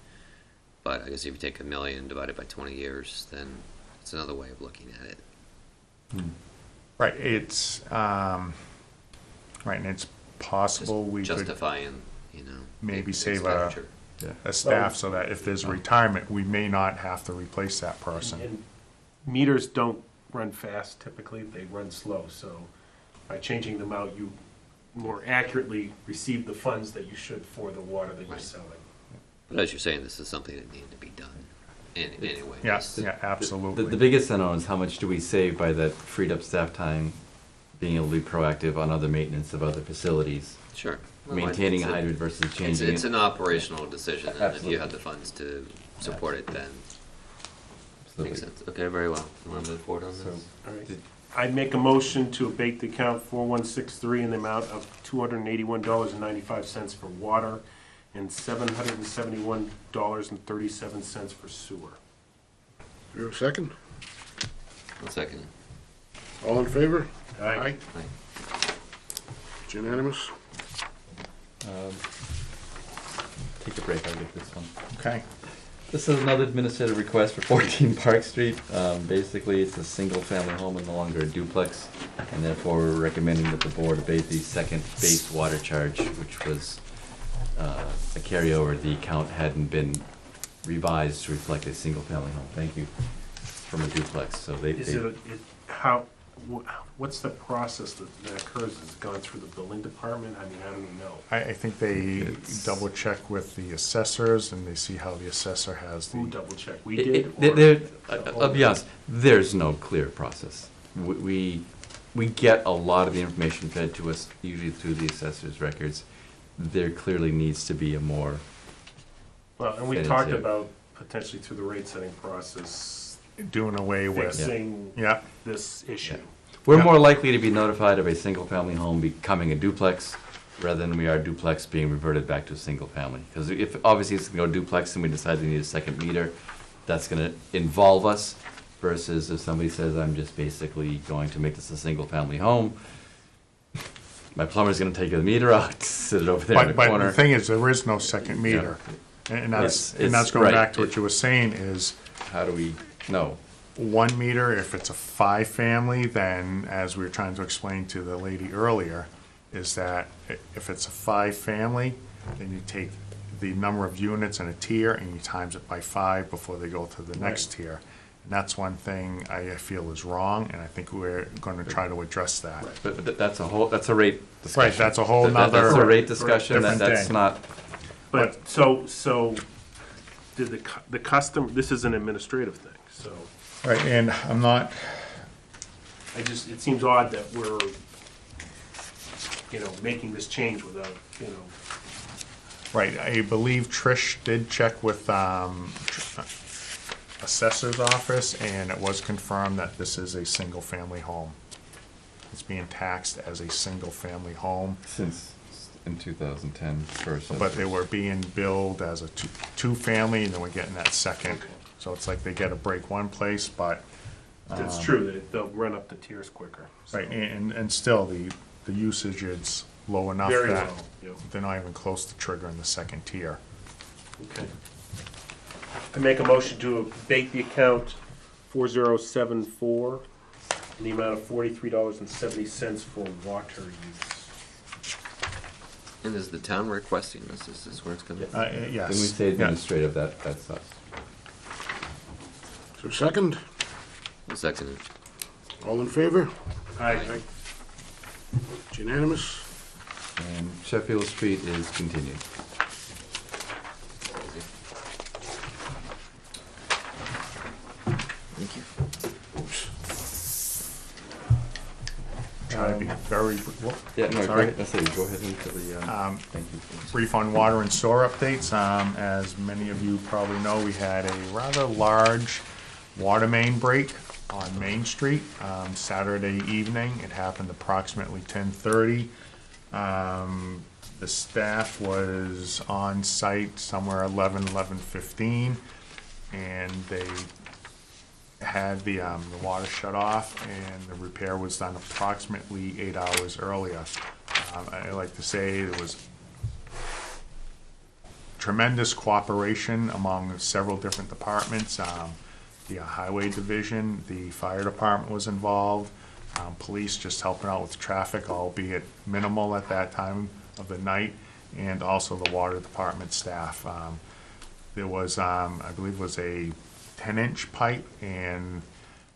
But I guess if you take $1 million divided by 20 years, then it's another way of looking at it. right, it's, right, and it's possible we could Justifying, you know. maybe the save a- expenditure. Yeah. a staff so that if there's a retirement, we may not have to replace that person. And meters don't run fast typically, they run slow, so by changing them out, you more accurately receive the funds that you should for the water that you're Right. selling. But as you're saying, this is something that needed to be done anyway. Yeah, yeah, absolutely. The biggest unknown is how much do we save by that freed up staff time, being able to be proactive on other maintenance of other facilities, Sure. maintaining a Well, hydrant versus It's, changing it's it. an operational decision, and if Absolutely. you have the funds to support it, then Absolutely. makes sense. Okay, very well. You wanna move forward on So, this? All right. Did- I make a motion to abate the account 4163 in the amount of $281.95 for water and $771.37 for sewer. Do you have a second? 1 second. All in favor? Aye. It's unanimous. Take a break, I'll get this one. Okay, This is another administrative request for 14 Park Street. Basically, it's a single-family home and no longer a duplex, and therefore we're recommending that the board abate the second base water charge, which was a carryover. The account hadn't been revised to reflect a single-family home. Thank you. From a duplex, so they. Is what's the process that occurs? Has it gone through the building department? I mean, I don't even know. I think they It's- double check with the assessors and they see how the assessor has Who the, double checked? We It- did? there- or- I'll be honest, there's no clear process. We get a lot of the information fed to us, usually through the assessor's records. There clearly needs to be a more, Well, and we Fit talked into- about potentially through the rate setting process, doing away with. fixing Yeah, this issue. we're Yeah. more likely to be notified of a single-family home becoming a duplex rather than we are duplex being reverted back to a single family. Because if, obviously it's gonna go duplex and we decide we need a second meter, that's gonna involve us versus if somebody says, I'm just basically going to make this a single-family home, my plumber's gonna take the meter out, sit it over there in the but the corner. thing is, there is no second meter. And that's, It's- and that's it's going right. back to what you were saying is, How do we know? 1 meter, if it's a 5-family, then, as we were trying to explain to the lady earlier, is that if it's a 5-family, then you take the number of units in a tier and you times it by 5 before they go to the next tier. And that's one thing I feel is wrong, and I think we're gonna try to address that. But that's a rate discussion. Right, that's a whole That's nother. a rate discussion, different that's thing. not, But, so, did the custom, this is an administrative thing, so Right, and I'm not, it seems odd that we're, making this change without, right, I believe Trish did check with, assessor's office, and it was confirmed that this is a single-family home. It's being taxed as a single-family home, since in 2010 first. but they were being billed as a two-family, and then we're getting that second. So it's like they get a break one place, but, it's true that they'll run up the tiers quicker. so. right, and still, the usage is low enough Very that low, yeah. they're not even close to triggering the second tier. Okay. I make a motion to abate the account 4074 in the amount of $43.70 for water use. And is the town requesting this? Is this where it's coming from? Yes. When we say yeah. administrative, that's us. So second, I'll second it. all in favor? Aye. It's unanimous. And Sheffield Street is continued. Thank you. Try to be very Yeah, no, go Sorry. ahead, that's it, go ahead into the, thank you. brief on water and sewer updates. As many of you probably know, we had a rather large water main break on Main Street Saturday evening. It happened approximately 10:30. The staff was on site somewhere 11:15, and they had the water shut off, and the repair was done approximately 8 hours earlier. I like to say there was tremendous cooperation among several different departments. The highway division, the fire department was involved, police just helping out with traffic, albeit minimal at that time of the night, and also the water department staff. There was, I believe it was a 10-inch pipe, and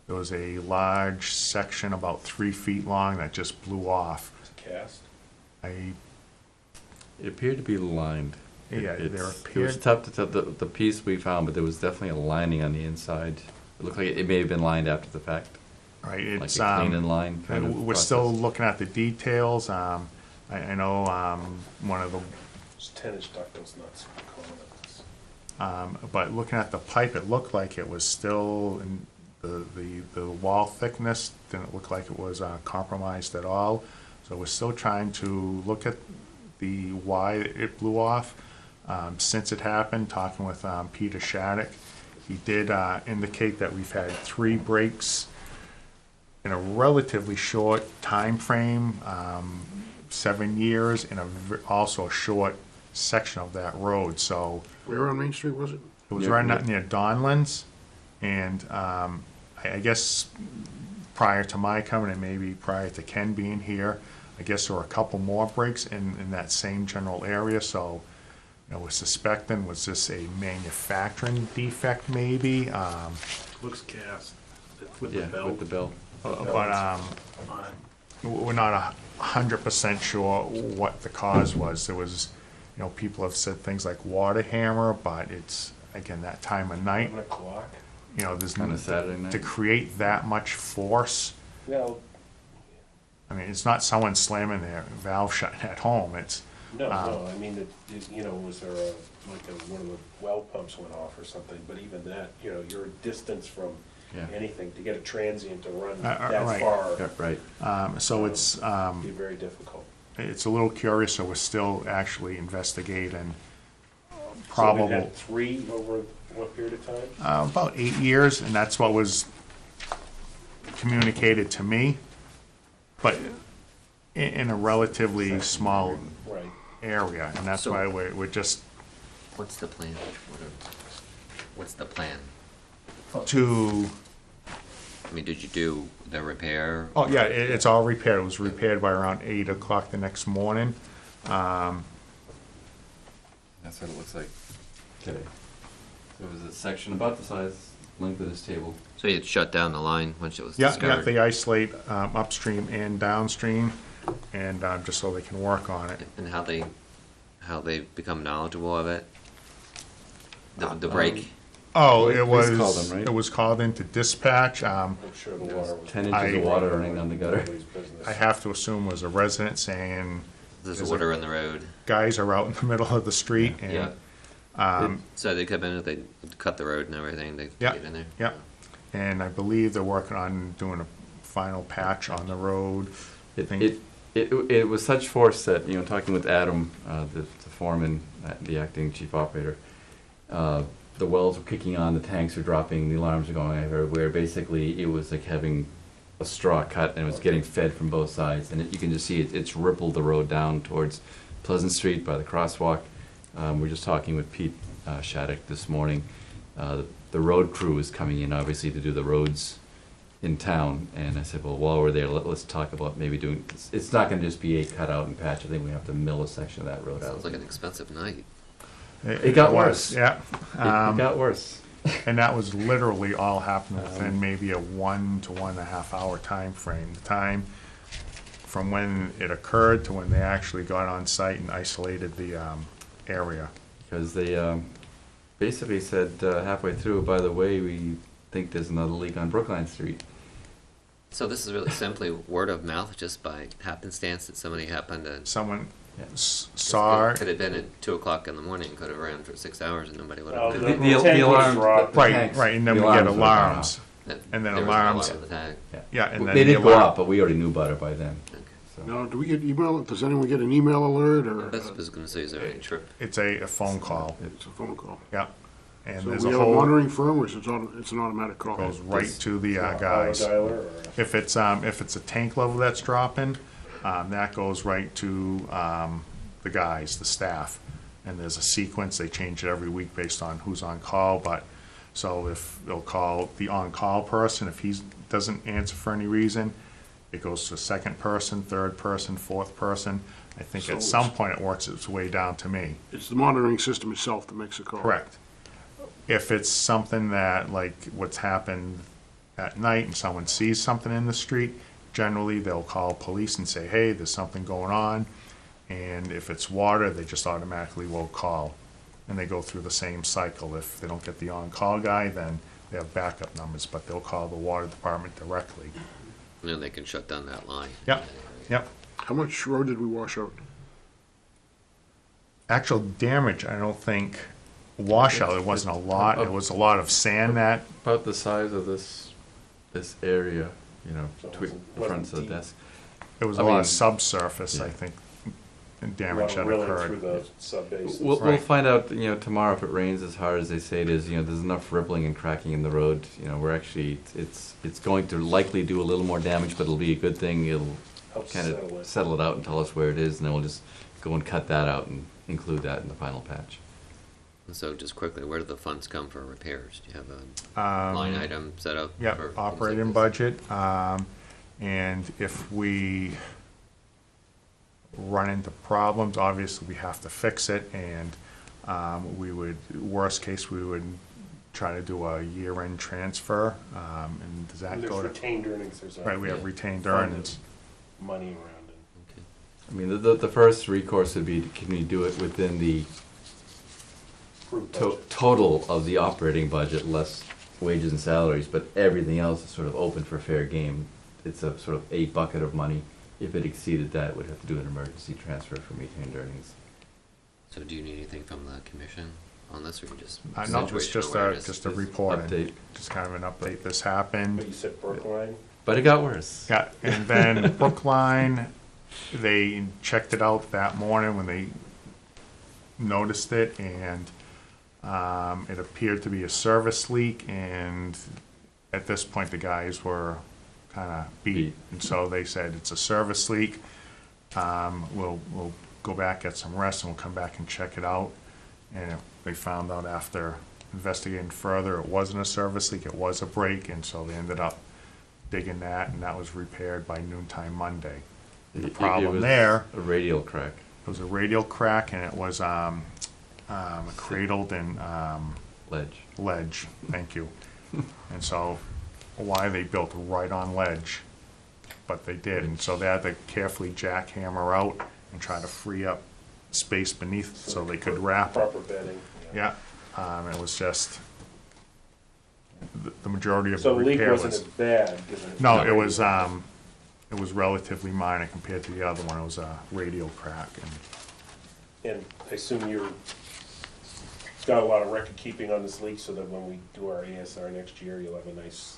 there was a large section about 3 feet long that just blew off. Cast. I, It appeared to be lined. Yeah, It there was appeared- tough to tell the piece we found, but there was definitely a lining on the inside. It looked like it may have been lined after the fact, right, like it's, a clean and line kind of we're still process. looking at the details. I know, one of the It's 10-inch ductile's not super common. but looking at the pipe, it looked like it was still, in the wall thickness didn't look like it was compromised at all. So we're still trying to look at why it blew off. Since it happened, talking with Peter Shattuck, he did indicate that we've had 3 breaks in a relatively short time frame, 7 years, in also a short section of that road. So Where on Main Street was it? it was Near- right out near Donlands, and I guess prior to my coming, and maybe prior to Ken being here, I guess there were a couple more breaks in that same general area. So, you know, we're suspecting, was this a manufacturing defect maybe? Looks cast. With Yeah, the belt. with the bell. But we're not 100% sure what the cause was. There was, you know, people have said things like water hammer, but it's, again, that time of night. 11 o'clock. You know, there's On a Saturday night. to create that much force. No, I mean, it's not someone slamming their valve shut at home. It's no, I mean, you know, was there one of the well pumps went off or something, but even that, you know, you're a distance from Yeah. anything, to get a transient to run right. that far, Yeah, right. so it's would be very difficult. it's a little curious. So we're still actually investigating. So we've Probable had 3 over what period of time? about 8 years, and that's what was communicated to me. But in a relatively small Right. area, and that's So- why we're just What's the plan? What's the plan? to. I mean, did you do the repair? Oh yeah, it's all repaired. It was repaired by around 8 o'clock the next morning. That's what it looks like today. So it was a section about the size, length of this table. So you had shut down the line once it was Yeah, discovered? they isolate upstream and downstream, and just so they can work on it. And how they become knowledgeable of it? The break? Oh, Police it was called them, right? it was called into dispatch. I'm sure the There water was was. 10 inches of water running down the gutter. Nobody's business. I have to assume was a resident saying, There's Is water in the road. guys are out in the middle of the street, and Yeah. So they come in, they cut the road and everything, they Yeah. get in there? yeah, and I believe they're working on doing a final patch on the road. It was such force that, you know, talking with Adam, the foreman, the acting chief operator, the wells were kicking on, the tanks were dropping, the alarms were going everywhere. Basically, it was like having a straw cut, and it was getting fed from both sides. And you can just see it's rippled the road down towards Pleasant Street by the crosswalk. We're just talking with Pete Shattuck this morning. The road crew is coming in, obviously, to do the roads in town, and I said, well, while we're there, let's talk about maybe doing, it's not gonna just be a cutout and patch, I think we have to mill a section of that road out. Sounds like an expensive night. It got was, worse. Yeah. It got worse. And that was literally all happened within maybe a 1 to 1.5 hour time frame. The time from when it occurred to when they actually got on site and isolated the area. Because they basically said halfway through, by the way, we think there's another leak on Brookline Street. So this is really simply word of mouth, just by happenstance that somebody happened to. Someone Yeah. saw, Could have been at 2 o'clock in the morning, could have ran for 6 hours and nobody would Oh, have the- known. the tank was alarm, dropped. the right, tanks, right, and then the we get alarms would've gone alarms. That And then there was no alarms. alarm attack. off. Yeah, and then They the did go alarm- off, but we already knew about it by then. Okay. So. Now, do we get email, does anyone get an email alert, or That's what I was going to say, is there any trip? It's a phone call, it's a phone call? yeah. And So there's we a have a whole, monitoring firm, or is it it's an automatic call? goes right to the Auto guys. dialer or- If it's a tank level that's dropping, that goes right to the guys, the staff. And there's a sequence, they change it every week based on who's on call, but, so if they'll call the on-call person, if he doesn't answer for any reason, it goes to second person, third person, fourth person. I think So at some point it works its way down to me. It's the monitoring system itself that makes the call. Correct. If it's something that, like what's happened at night and someone sees something in the street, generally they'll call police and say, hey, there's something going on. And if it's water, they just automatically will call. And they go through the same cycle. If they don't get the on-call guy, then they have backup numbers, but they'll call the water department directly. And then they can shut down that line. Yep, yep. How much road did we wash out? Actual damage, I don't think, washout, it wasn't a lot. It was a lot of sand that, About the size of this area, you know, So it between the wasn't front of the deep. desk. it was a I lot mean, of subsurface, I yeah. think, damage that Running occurred. through the sub-basins. We'll Right. find out, you know, tomorrow if it rains as hard as they say it is. You know, there's enough rippling and cracking in the road. You know, we're actually, it's going to likely do a little more damage, but it'll be a good thing. It'll Helps kind settle of it. settle it out and tell us where it is, and then we'll just go and cut that out and include that in the final patch. And so just quickly, where do the funds come for repairs? Do you have a line item set up? Yeah, for things operating like this? budget, and if we run into problems, obviously we have to fix it, and we would, worst case, we would try to do a year-end transfer, and does that There's go to? retained earnings, there's Right, we have Yeah. retained Funded. earnings. money around it. Okay. I mean, the first recourse would be, can we do it within the Approved budget. total of the operating budget, less wages and salaries, but everything else is sort of open for fair game. It's a sort of a bucket of money. If it exceeded that, we'd have to do an emergency transfer from retained earnings. So do you need anything from the commission on this, or you just? No, it's situational just a, awareness? just a reporting, Update. just kind of an update, this But happened. you said Brookline? But it got worse. Yeah, and then Brookline, they checked it out that morning when they noticed it, and it appeared to be a service leak, and at this point, the guys were kind of beat. And so they said, it's a service leak, we'll go back, get some rest, and we'll come back and check it out. And they found out after investigating further, it wasn't a service leak, it was a break, and so they ended up digging that, and that was repaired by noontime Monday. The problem was there, a radial crack. it was a radial crack, and it was cradled in Ledge. ledge, thank you. And so, why they built right on ledge, but they did, and so they had to carefully jackhammer out and try to free up space beneath so they could wrap it. Proper bedding. Yeah, it was just, the majority of the So the leak repair wasn't was. as bad, given. No, it was relatively minor compared to the other one, it was a radial crack, and And I assume you've got a lot of record keeping on this leak, so that when we do our ASR next year, you'll have a nice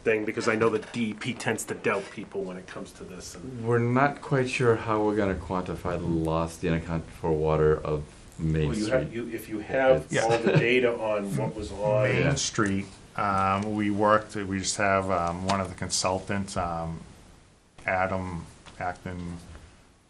thing, because I know that DEP tends to doubt people when it comes to this. And We're not quite sure how we're gonna quantify the loss, the unaccounted for water of Main Well, you Street. have, if you have Yeah. all the data on what was on. Main Street, we just have, one of the consultants, Adam Acton,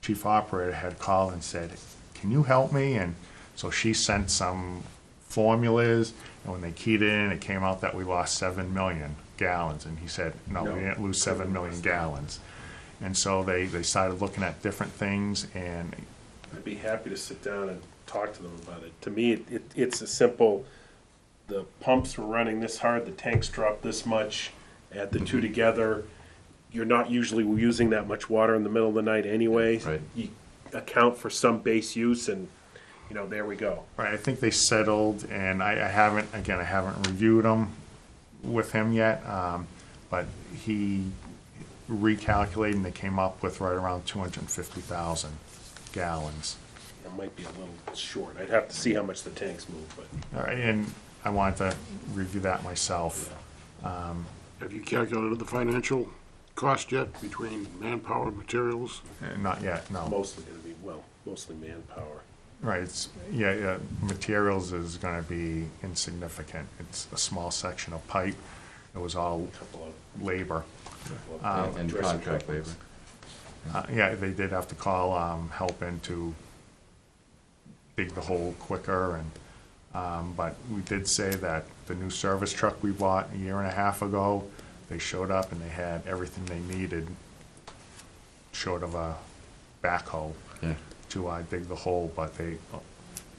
chief operator, had called and said, can you help me? And so she sent some formulas, and when they keyed it in, it came out that we lost 7 million gallons, and he said, no, No, we didn't lose 7 million gallons. And so they started looking at different things, and I'd be happy to sit down and talk to them about it. To me, it's a simple, the pumps were running this hard, the tanks dropped this much, add the two together. You're not usually using that much water in the middle of the night anyway. Right. You account for some base use and, there we go. right, I think they settled, and I haven't reviewed them with him yet, but he recalculated, and they came up with right around 250,000 gallons. It might be a little short. I'd have to see how much the tanks move, but. All right, and I wanted to review that myself. Have you calculated the financial cost yet between manpower and materials? Not yet, no. Mostly gonna be, mostly manpower. Right, yeah, materials is gonna be insignificant. It's a small section of pipe. It was all Couple of, labor. And dressing contract labor. couples. Yeah, they did have to call, help in to dig the hole quicker, and, but we did say that the new service truck we bought a year and a half ago, they showed up and they had everything they needed, short of a backhoe Yeah. to dig the hole, but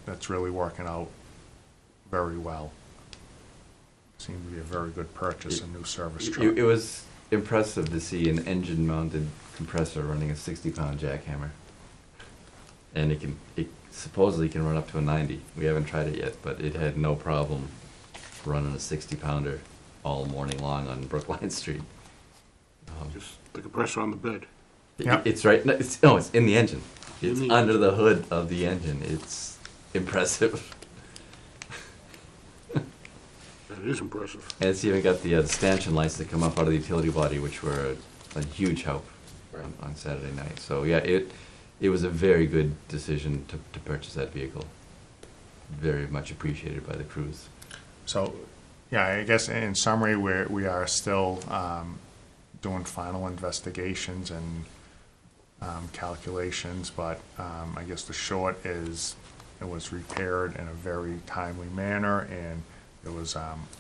that's really working out very well. Seemed to be a very good purchase, a new service truck. It was impressive to see an engine-mounted compressor running a 60-pound jackhammer. And it supposedly can run up to a 90. We haven't tried it yet, but it had no problem running a 60-pounder all morning long on Brookline Street. Just the compressor on the bed. Yeah. It's right, no, it's in the engine. It's In the under the hood of the engine. It's impressive. That is impressive. And it's even got the stanchion lights that come up out of the utility body, which were a huge help on Saturday night. So yeah, it was a very good decision to purchase that vehicle. Very much appreciated by the crews. So, yeah, I guess in summary, we are still doing final investigations and calculations, but I guess the short is it was repaired in a very timely manner, and there was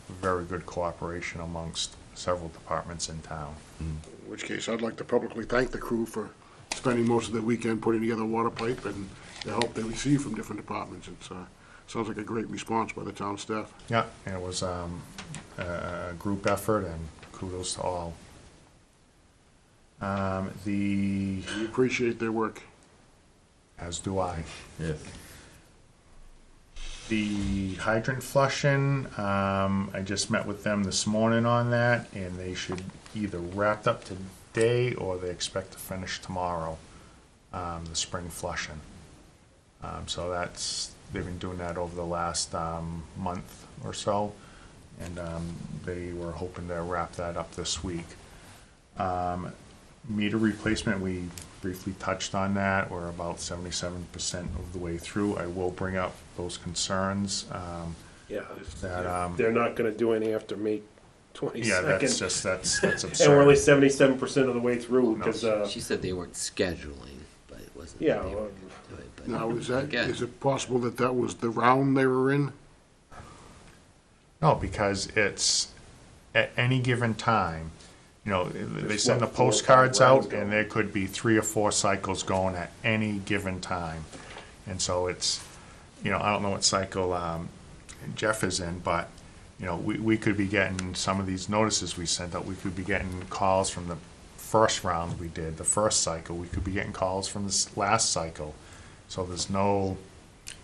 very good cooperation amongst several departments in town. In which case, I'd like to publicly thank the crew for spending most of the weekend putting together a water pipe and the help they received from different departments. It sounds like a great response by the town staff. Yeah, and it was a group effort, and kudos to all. We appreciate their work. As do I. Yes. The hydrant flushing, I just met with them this morning on that, and they should either wrapped up today or they expect to finish tomorrow, the spring flushing. So they've been doing that over the last month or so, and they were hoping to wrap that up this week. Meter replacement, we briefly touched on that. We're about 77% of the way through. I will bring up those concerns. Yeah, That, they're not gonna do any after May 22nd. Yeah, that's absurd. And we're only 77% of the way through, No. because, She said they weren't scheduling, but it wasn't. Yeah, that they well, weren't gonna do it, but- Now, is Again. it possible that was the round they were in? No, because it's at any given time, they There's send the what, 4 or 5 postcards rounds out, going. and there could be 3 or 4 cycles going at any given time. And so it's, I don't know what cycle Jeff is in, but, we could be getting some of these notices we sent out, we could be getting calls from the first round we did, the first cycle, we could be getting calls from this last cycle. So there's no,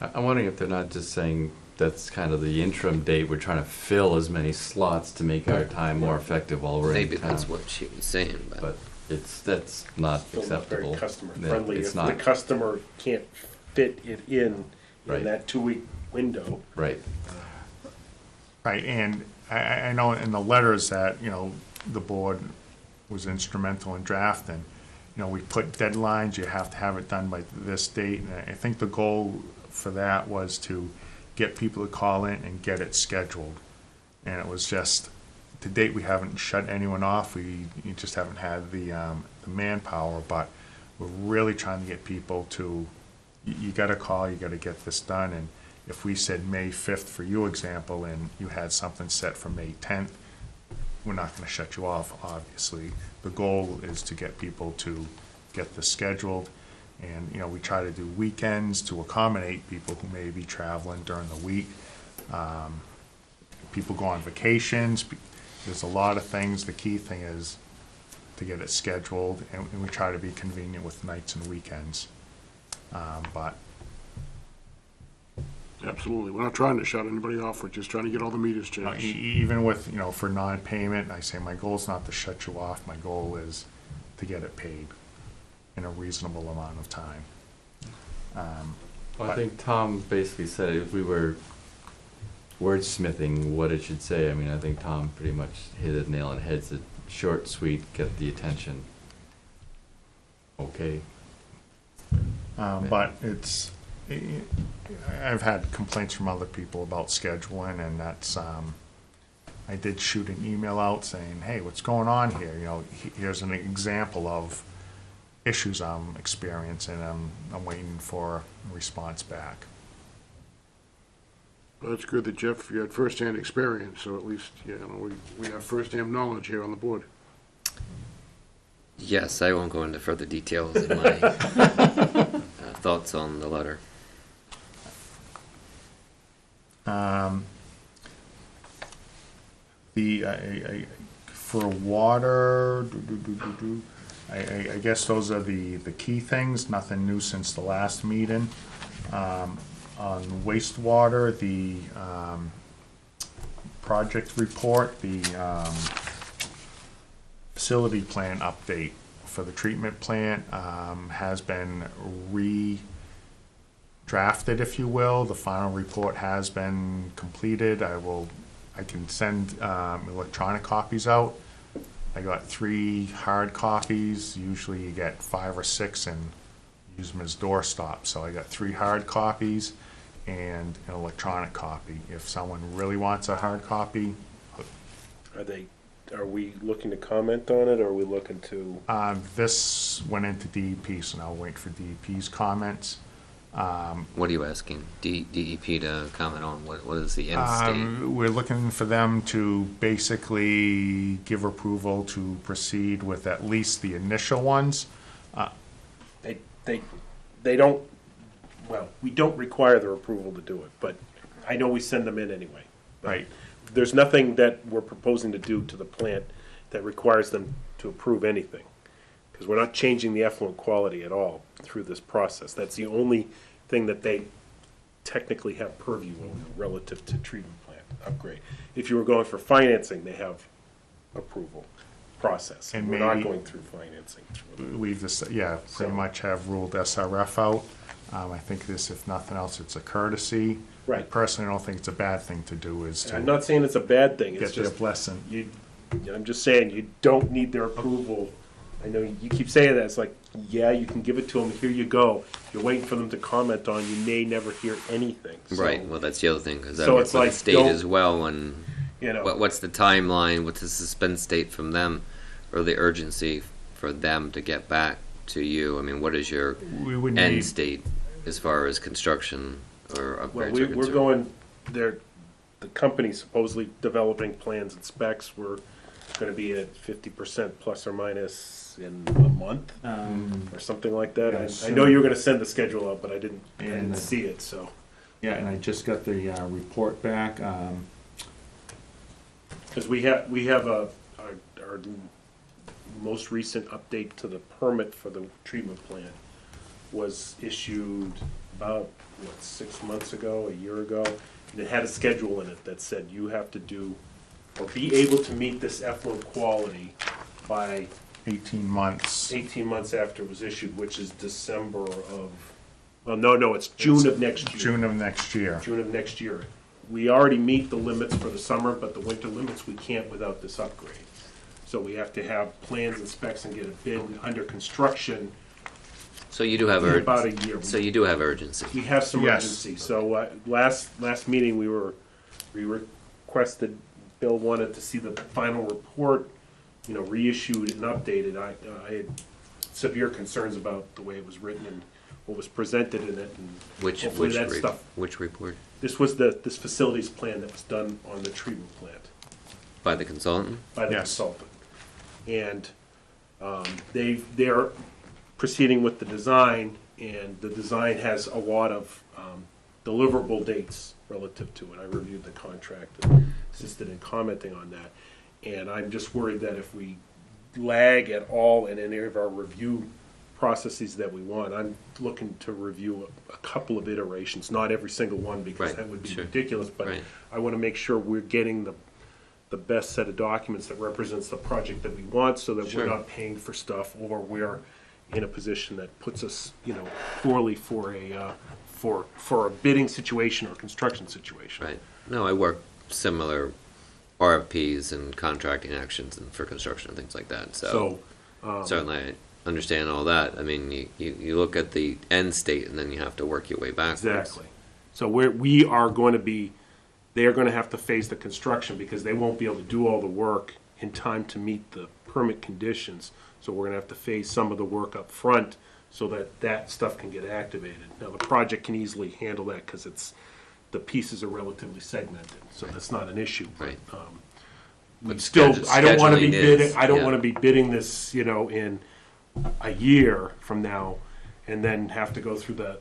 I'm wondering if they're not just saying that's kind of the interim date. We're trying to fill as many slots to make our time more effective while we're Maybe in town. that's what she was saying, but. But that's not still not very acceptable. customer Yeah, friendly. it's If not. the customer can't fit it in Right. that 2-week window. Right. right, and I know in the letters that, the board was instrumental in drafting, we put deadlines, you have to have it done by this date, and I think the goal for that was to get people to call in and get it scheduled. And it was just, to date, we haven't shut anyone off, you just haven't had the manpower, but we're really trying to get people to, you gotta call, you gotta get this done, and if we said May 5th for you example, and you had something set for May 10th, we're not gonna shut you off, obviously. The goal is to get people to get this scheduled, and, you know, we try to do weekends to accommodate people who may be traveling during the week. People go on vacations, there's a lot of things. The key thing is to get it scheduled, and we try to be convenient with nights and weekends. But Absolutely. We're not trying to shut anybody off. We're just trying to get all the meters you know, changed. even with, you know, for non-payment, I say my goal is not to shut you off. My goal is to get it paid in a reasonable amount of time. Well, I think Tom basically said if we were wordsmithing what it should say, I mean, I think Tom pretty much hit the nail on the head. It's short, sweet, get the attention. Okay. But it's, I've had complaints from other people about scheduling, and that's, I did shoot an email out saying, hey, what's going on here? You know, here's an example of issues I'm experiencing, and I'm waiting for a response back. Well, it's good that Jeff, you had firsthand experience, so at least, you know, we have firsthand knowledge here on the board. Yes, I won't go into further details in my thoughts on the letter. For water, I guess those are the key things, nothing new since the last meeting. On wastewater, the project report, the facility plan update for the treatment plant has been redrafted, if you will. The final report has been completed. I can send electronic copies out. I got 3 hard copies. Usually you get 5 or 6 and use them as doorstops. So I got 3 hard copies and an electronic copy. If someone really wants a hard copy, Are we looking to comment on it, or are we looking to? this went into DEP, so now I'll wait for DEP's comments. What are you asking? DEP to comment on what is the end state? We're looking for them to basically give approval to proceed with at least the initial ones. They don't, well, we don't require their approval to do it, but I know we send them in anyway. But Right. There's nothing that we're proposing to do to the plant that requires them to approve anything. Because we're not changing the effluent quality at all through this process. That's the only thing that they technically have purview over relative to treatment plant upgrade. If you were going for financing, they have approval process. And we're not maybe- going through financing. We've just, pretty So- much have ruled SRF out. I think this, if nothing else, it's a courtesy. Right. I personally don't think it's a bad thing to do, is I'm to not saying it's a bad thing, it's get their just, blessing. I'm just saying, you don't need their approval. I know you keep saying that, it's like, yeah, you can give it to them, here you go. You're waiting for them to comment on, you may never hear anything. So, Right, well, that's the other thing, because that So would it's for the like, state don't- as well, and You know, what's the timeline, what's the suspense date from them, or the urgency for them to get back to you? I mean, what is your We would end need, state as far as construction or well, upgrades are we're concerned? going, the company's supposedly developing plans and specs, we're gonna be at 50% plus or minus in a month, or something like that. yeah, I know you were gonna send the schedule out, but I didn't And- see it, so. yeah, and I just got the report back. Because we have our most recent update to the permit for the treatment plant was issued about, 6 months ago, a year ago? And it had a schedule in it that said you have to do, or be able to meet this effluent quality by 18 months. 18 months after it was issued, which is December of, well, no, it's June of next year. June of next year. June of next year. We already meet the limits for the summer, but the winter limits, we can't without this upgrade. So we have to have plans and specs and get a bid under construction So you do have in about a urgency. year. So you do have urgency. We have some Yes. urgency. So last meeting, we requested, Bill wanted to see the final report, reissued and updated. I had severe concerns about the way it was written and what was presented in it, and Which hopefully that stuff. which report? This was this facilities plan that was done on the treatment plant. By the consultant? by the Yes. consultant. And they're proceeding with the design, and the design has a lot of deliverable dates relative to it. I reviewed the contract and assisted in commenting on that. And I'm just worried that if we lag at all in any of our review processes that we want, I'm looking to review a couple of iterations, not every single one, because Right, that would be sure. ridiculous, but Right. I want to make sure we're getting the best set of documents that represents the project that we want, so that Sure. we're not paying for stuff, or we're in a position that puts us, poorly for a bidding situation or construction situation. Right. No, I work similar RFPs and contracting actions and for construction and things like that, so certainly I understand all that. I mean, you look at the end state and then you have to work your way backwards. Exactly. So we are going to be, they are going to have to face the construction, because they won't be able to do all the work in time to meet the permit conditions. So we're going to have to phase some of the work up front so that that stuff can get activated. Now, the project can easily handle that, because the pieces are relatively segmented, so that's not an issue. Right. We But still, I don't want to be scheduling is, bidding, I don't yeah. want to be bidding this, in a year from now, and then have to go through the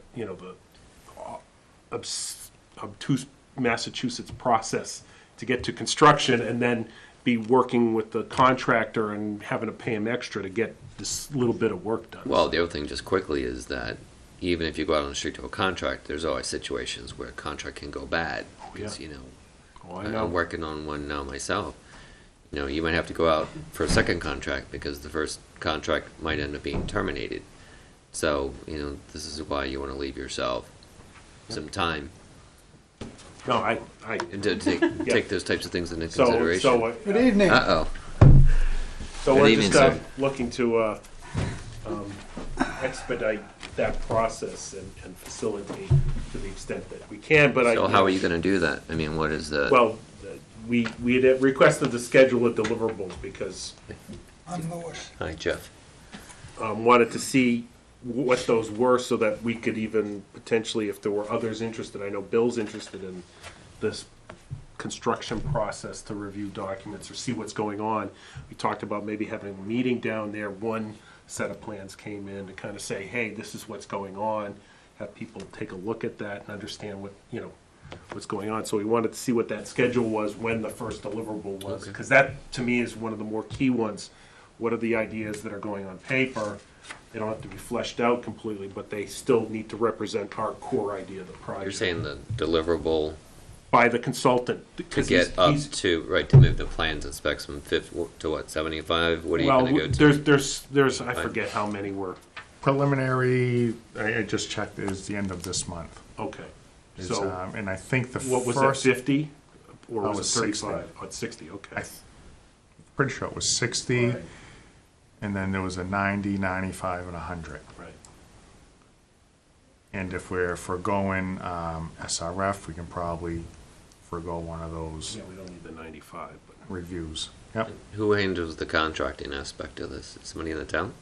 obtuse Massachusetts process to get to construction, and then be working with the contractor and having to pay him extra to get this little bit of work done. Well, the other thing, just quickly, is that even if you go out on the street to a contract, there's always situations where a contract can go bad. Because, yeah. Oh, I I'm know. working on one now myself. You might have to go out for a second contract because the first contract might end up being terminated. So, this is why you want to leave yourself some time No, I, and to take those types of things into so, consideration. so, Good evening. Uh-oh. so Good we're evening, just sir. looking to expedite that process and facilitate to the extent that we can, but So how are you going to do that? I mean, what is the... Well, we had requested to schedule the deliverables, because I'm Louis. Hi, Jeff. wanted to see what those were, so that we could even potentially, if there were others interested, I know Bill's interested in this construction process, to review documents or see what's going on. We talked about maybe having a meeting down there. One set of plans came in to kind of say, hey, this is what's going on. Have people take a look at that and understand what's going on. So we wanted to see what that schedule was, when the first deliverable was, because that, to me, is one of the more key ones. What are the ideas that are going on paper? They don't have to be fleshed out completely, but they still need to represent our core idea of the project. You're saying the deliverable By the consultant. to because get up to move the plans and specs from 50 to what, 75? What are you well, going to go to? there's, I forget how many were, Preliminary, I just checked, is the end of this month. okay. Is, So, and I think the what was that, first, 50? Or Oh, was it it was 60. 35? Oh, it's 60, okay. I'm pretty sure it was 60, Right, and then there was a 90, 95, and 100. right. And if we're foregoing SRF, we can probably forego one of those Yeah, we don't need the 95, but. reviews. Yep. Who handles the contracting aspect of this? Is somebody in the town?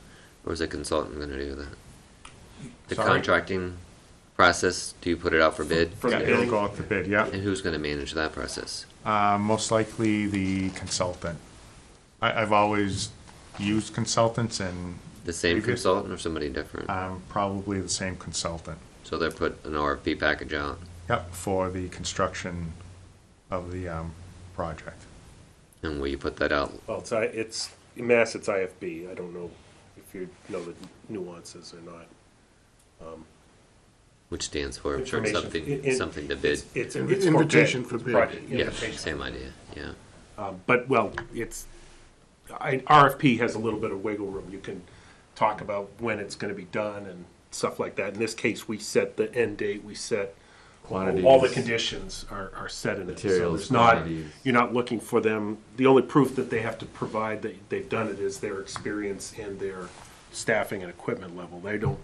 Or is a consultant going to do that? The Sorry? contracting process, do you put it out for bid? For Yeah, the it'll bidding? go out to bid, yeah. And who's going to manage that process? Most likely the consultant. I've always used consultants, and The same Previous- consultant or somebody different? probably the same consultant. So they'll put an RFP package out. Yep, for the construction of the project. And will you put that out? Well, it's, in Mass, it's IFB. I don't know if you know the nuances or not. Which stands for Information. something to bid. It's Invitation for bid. Project, Yeah, invitation. same idea, yeah. But, well, RFP has a little bit of wiggle room. You can talk about when it's gonna be done and stuff like that. In this case, we set the end date, we set, Quantities. all the conditions are set in it. So Materials, there's not, quantities. you're not looking for them, the only proof that they have to provide that they've done it is their experience and their staffing and equipment level. They don't,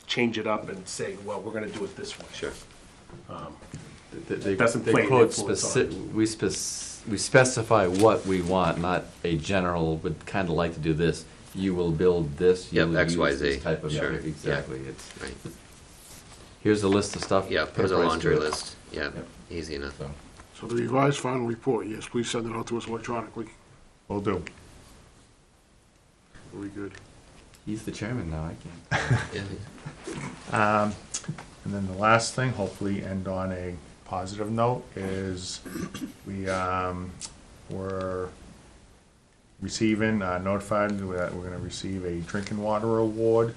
change it up and say, well, we're gonna do it this way. Sure. They Doesn't play an quote influence on we specify what we want, not a general, would kind of like to do this. You will build this, you Yep, will X, use Y, this Z. type of, Sure, yeah. exactly. It's, Right. here's a list of stuff. Yeah, pick put a price laundry to it. list. Yeah, Yep. easy enough. So, So the revised final report, yes, please send it out to us electronically. Will do. Very good. He's the chairman now, I can't. Yeah. And then the last thing, hopefully end on a positive note, is we were receiving, notified that we're gonna receive a drinking water award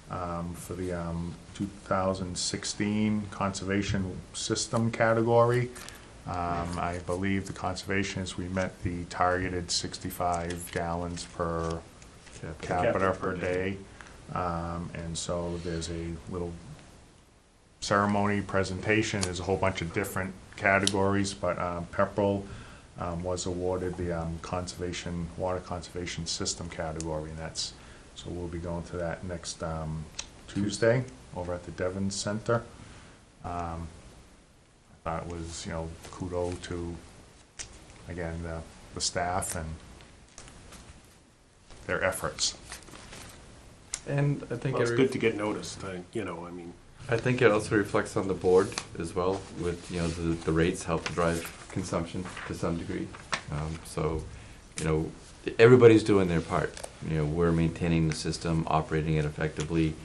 for the 2016 Conservation System category. I believe the conservationists, we met the targeted 65 gallons per capita per day. And so there's a little ceremony presentation. There's a whole bunch of different categories, but Pepperell was awarded the water conservation system category, and that's, so we'll be going to that next Tuesday over at the Devon Center. I thought it was, kudos to, again, the staff and their efforts. And I think Well, it's good to get noticed, I mean, I think it also reflects on the board as well, with, the rates help to drive consumption to some degree. So, everybody's doing their part. We're maintaining the system, operating it effectively,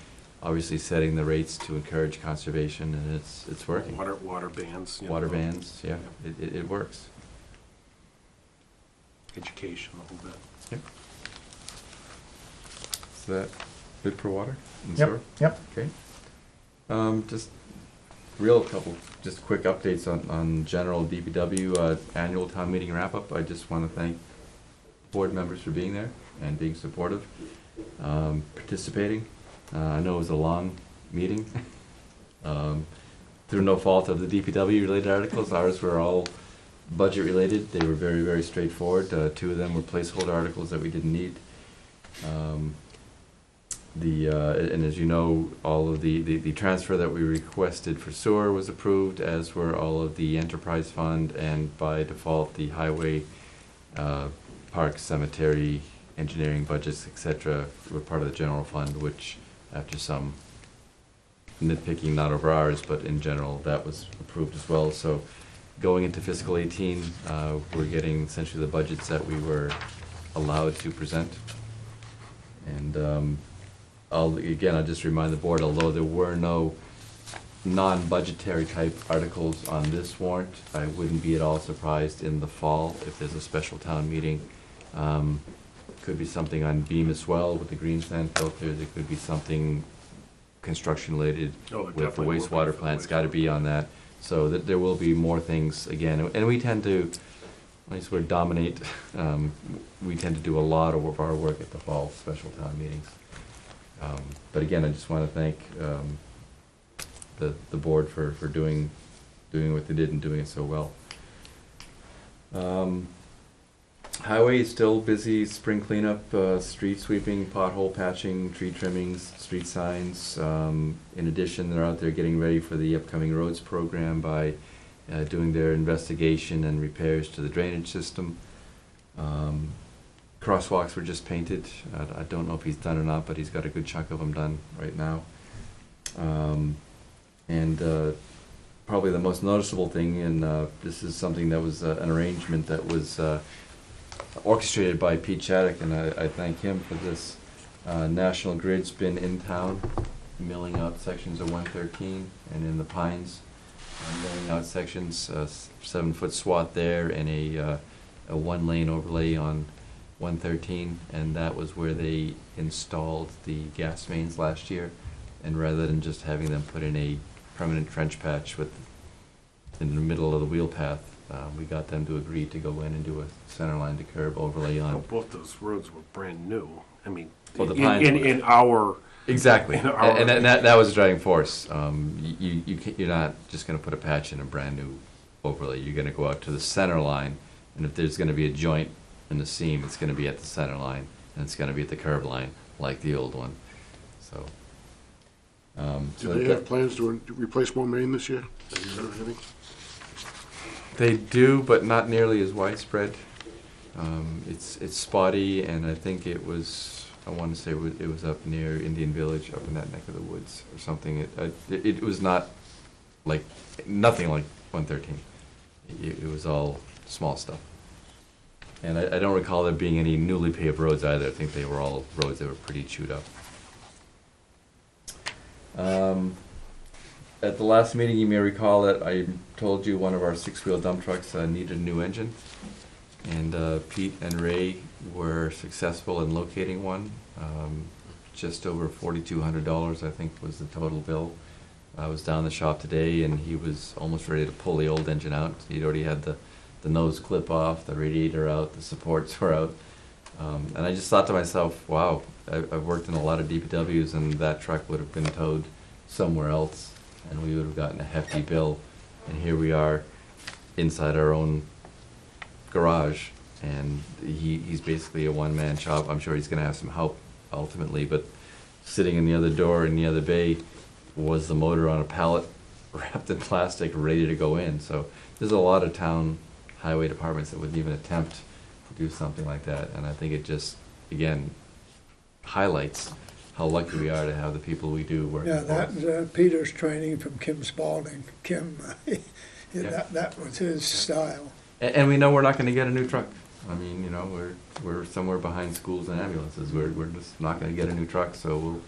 obviously setting the rates to encourage conservation, and it's working. water bans. Water bans, yeah, it works. Education a little bit. Yep. Is that good for water and Yep, sewer? yep. Okay. Just just quick updates on general DPW annual town meeting wrap-up. I just want to thank board members for being there and being supportive, participating. I know it was a long meeting. Through no fault of the DPW-related articles, ours were all budget-related. They were very, very straightforward. Two of them were placeholder articles that we didn't need. And as you know, all of the transfer that we requested for sewer was approved, as were all of the enterprise fund, and by default, the highway, park, cemetery, engineering budgets, etc., were part of the general fund, which, after some nitpicking, not over ours, but in general, that was approved as well. So going into fiscal 18, we're getting essentially the budgets that we were allowed to present. And I'll just remind the board, although there were no non-budgetary type articles on this warrant, I wouldn't be at all surprised in the fall if there's a special town meeting. Could be something on beam as well with the green sand filters. It could be something construction related Oh, with the definitely will be wastewater for plants. the Got to be on that. So that there will be more things again, and we tend to, at least we dominate. We tend to do a lot of our work at the fall special town meetings. But again, I just want to thank the board for doing what they did and doing it so well. Highway is still busy, spring cleanup, street sweeping, pothole patching, tree trimmings, street signs. In addition, they're out there getting ready for the upcoming roads program by doing their investigation and repairs to the drainage system. Crosswalks were just painted. I don't know if he's done or not, but he's got a good chunk of them done right now. Probably the most noticeable thing, and this is something that was an arrangement that was orchestrated by Pete Chaddock, and I thank him for this. National Grid's been in town, milling out sections of 113 and in the Pines, milling out sections, 7-foot swath there, and a 1-lane overlay on 113, and that was where they installed the gas mains last year. And rather than just having them put in a permanent trench patch in the middle of the wheel path, we got them to agree to go in and do a center line to curb overlay on. Well, both those roads were brand new. I mean, Well, the Pines were. in our. Exactly, in our- and that was a driving force. You're not just going to put a patch in a brand new overlay. You're going to go out to the center line, and if there's going to be a joint in the seam, it's going to be at the center line, and it's going to be at the curb line, like the old one. So. Do they have plans to replace more main this year? Have you heard anything? They do, but not nearly as widespread. It's spotty, and I think it was, I want to say it was up near Indian Village, up in that neck of the woods or something. It was not like, nothing like 113. it was all small stuff. And I don't recall there being any newly paved roads either. I think they were all roads that were pretty chewed up. At the last meeting, you may recall that I told you one of our six-wheel dump trucks needed a new engine. And Pete and Ray were successful in locating one. Just over $4,200, I think, was the total bill. I was down the shop today, and he was almost ready to pull the old engine out. He'd already had the nose clip off, the radiator out, the supports were out. And I just thought to myself, wow, I've worked in a lot of DPWs, and that truck would have been towed somewhere else, and we would have gotten a hefty bill. And here we are inside our own garage, and he's basically a one-man shop. I'm sure he's going to have some help ultimately, but sitting in the other door in the other bay was the motor on a pallet wrapped in plastic ready to go in. So there's a lot of town highway departments that wouldn't even attempt to do something like that, and I think it just, again, highlights how lucky we are to have the people we do working Yeah, for that us. was Peter's training from Kim Spalding. Kim, Yeah. that was his style. And we know we're not going to get a new truck. I mean, you know, we're somewhere behind schools and ambulances. We're just not going to get a new truck, so we'll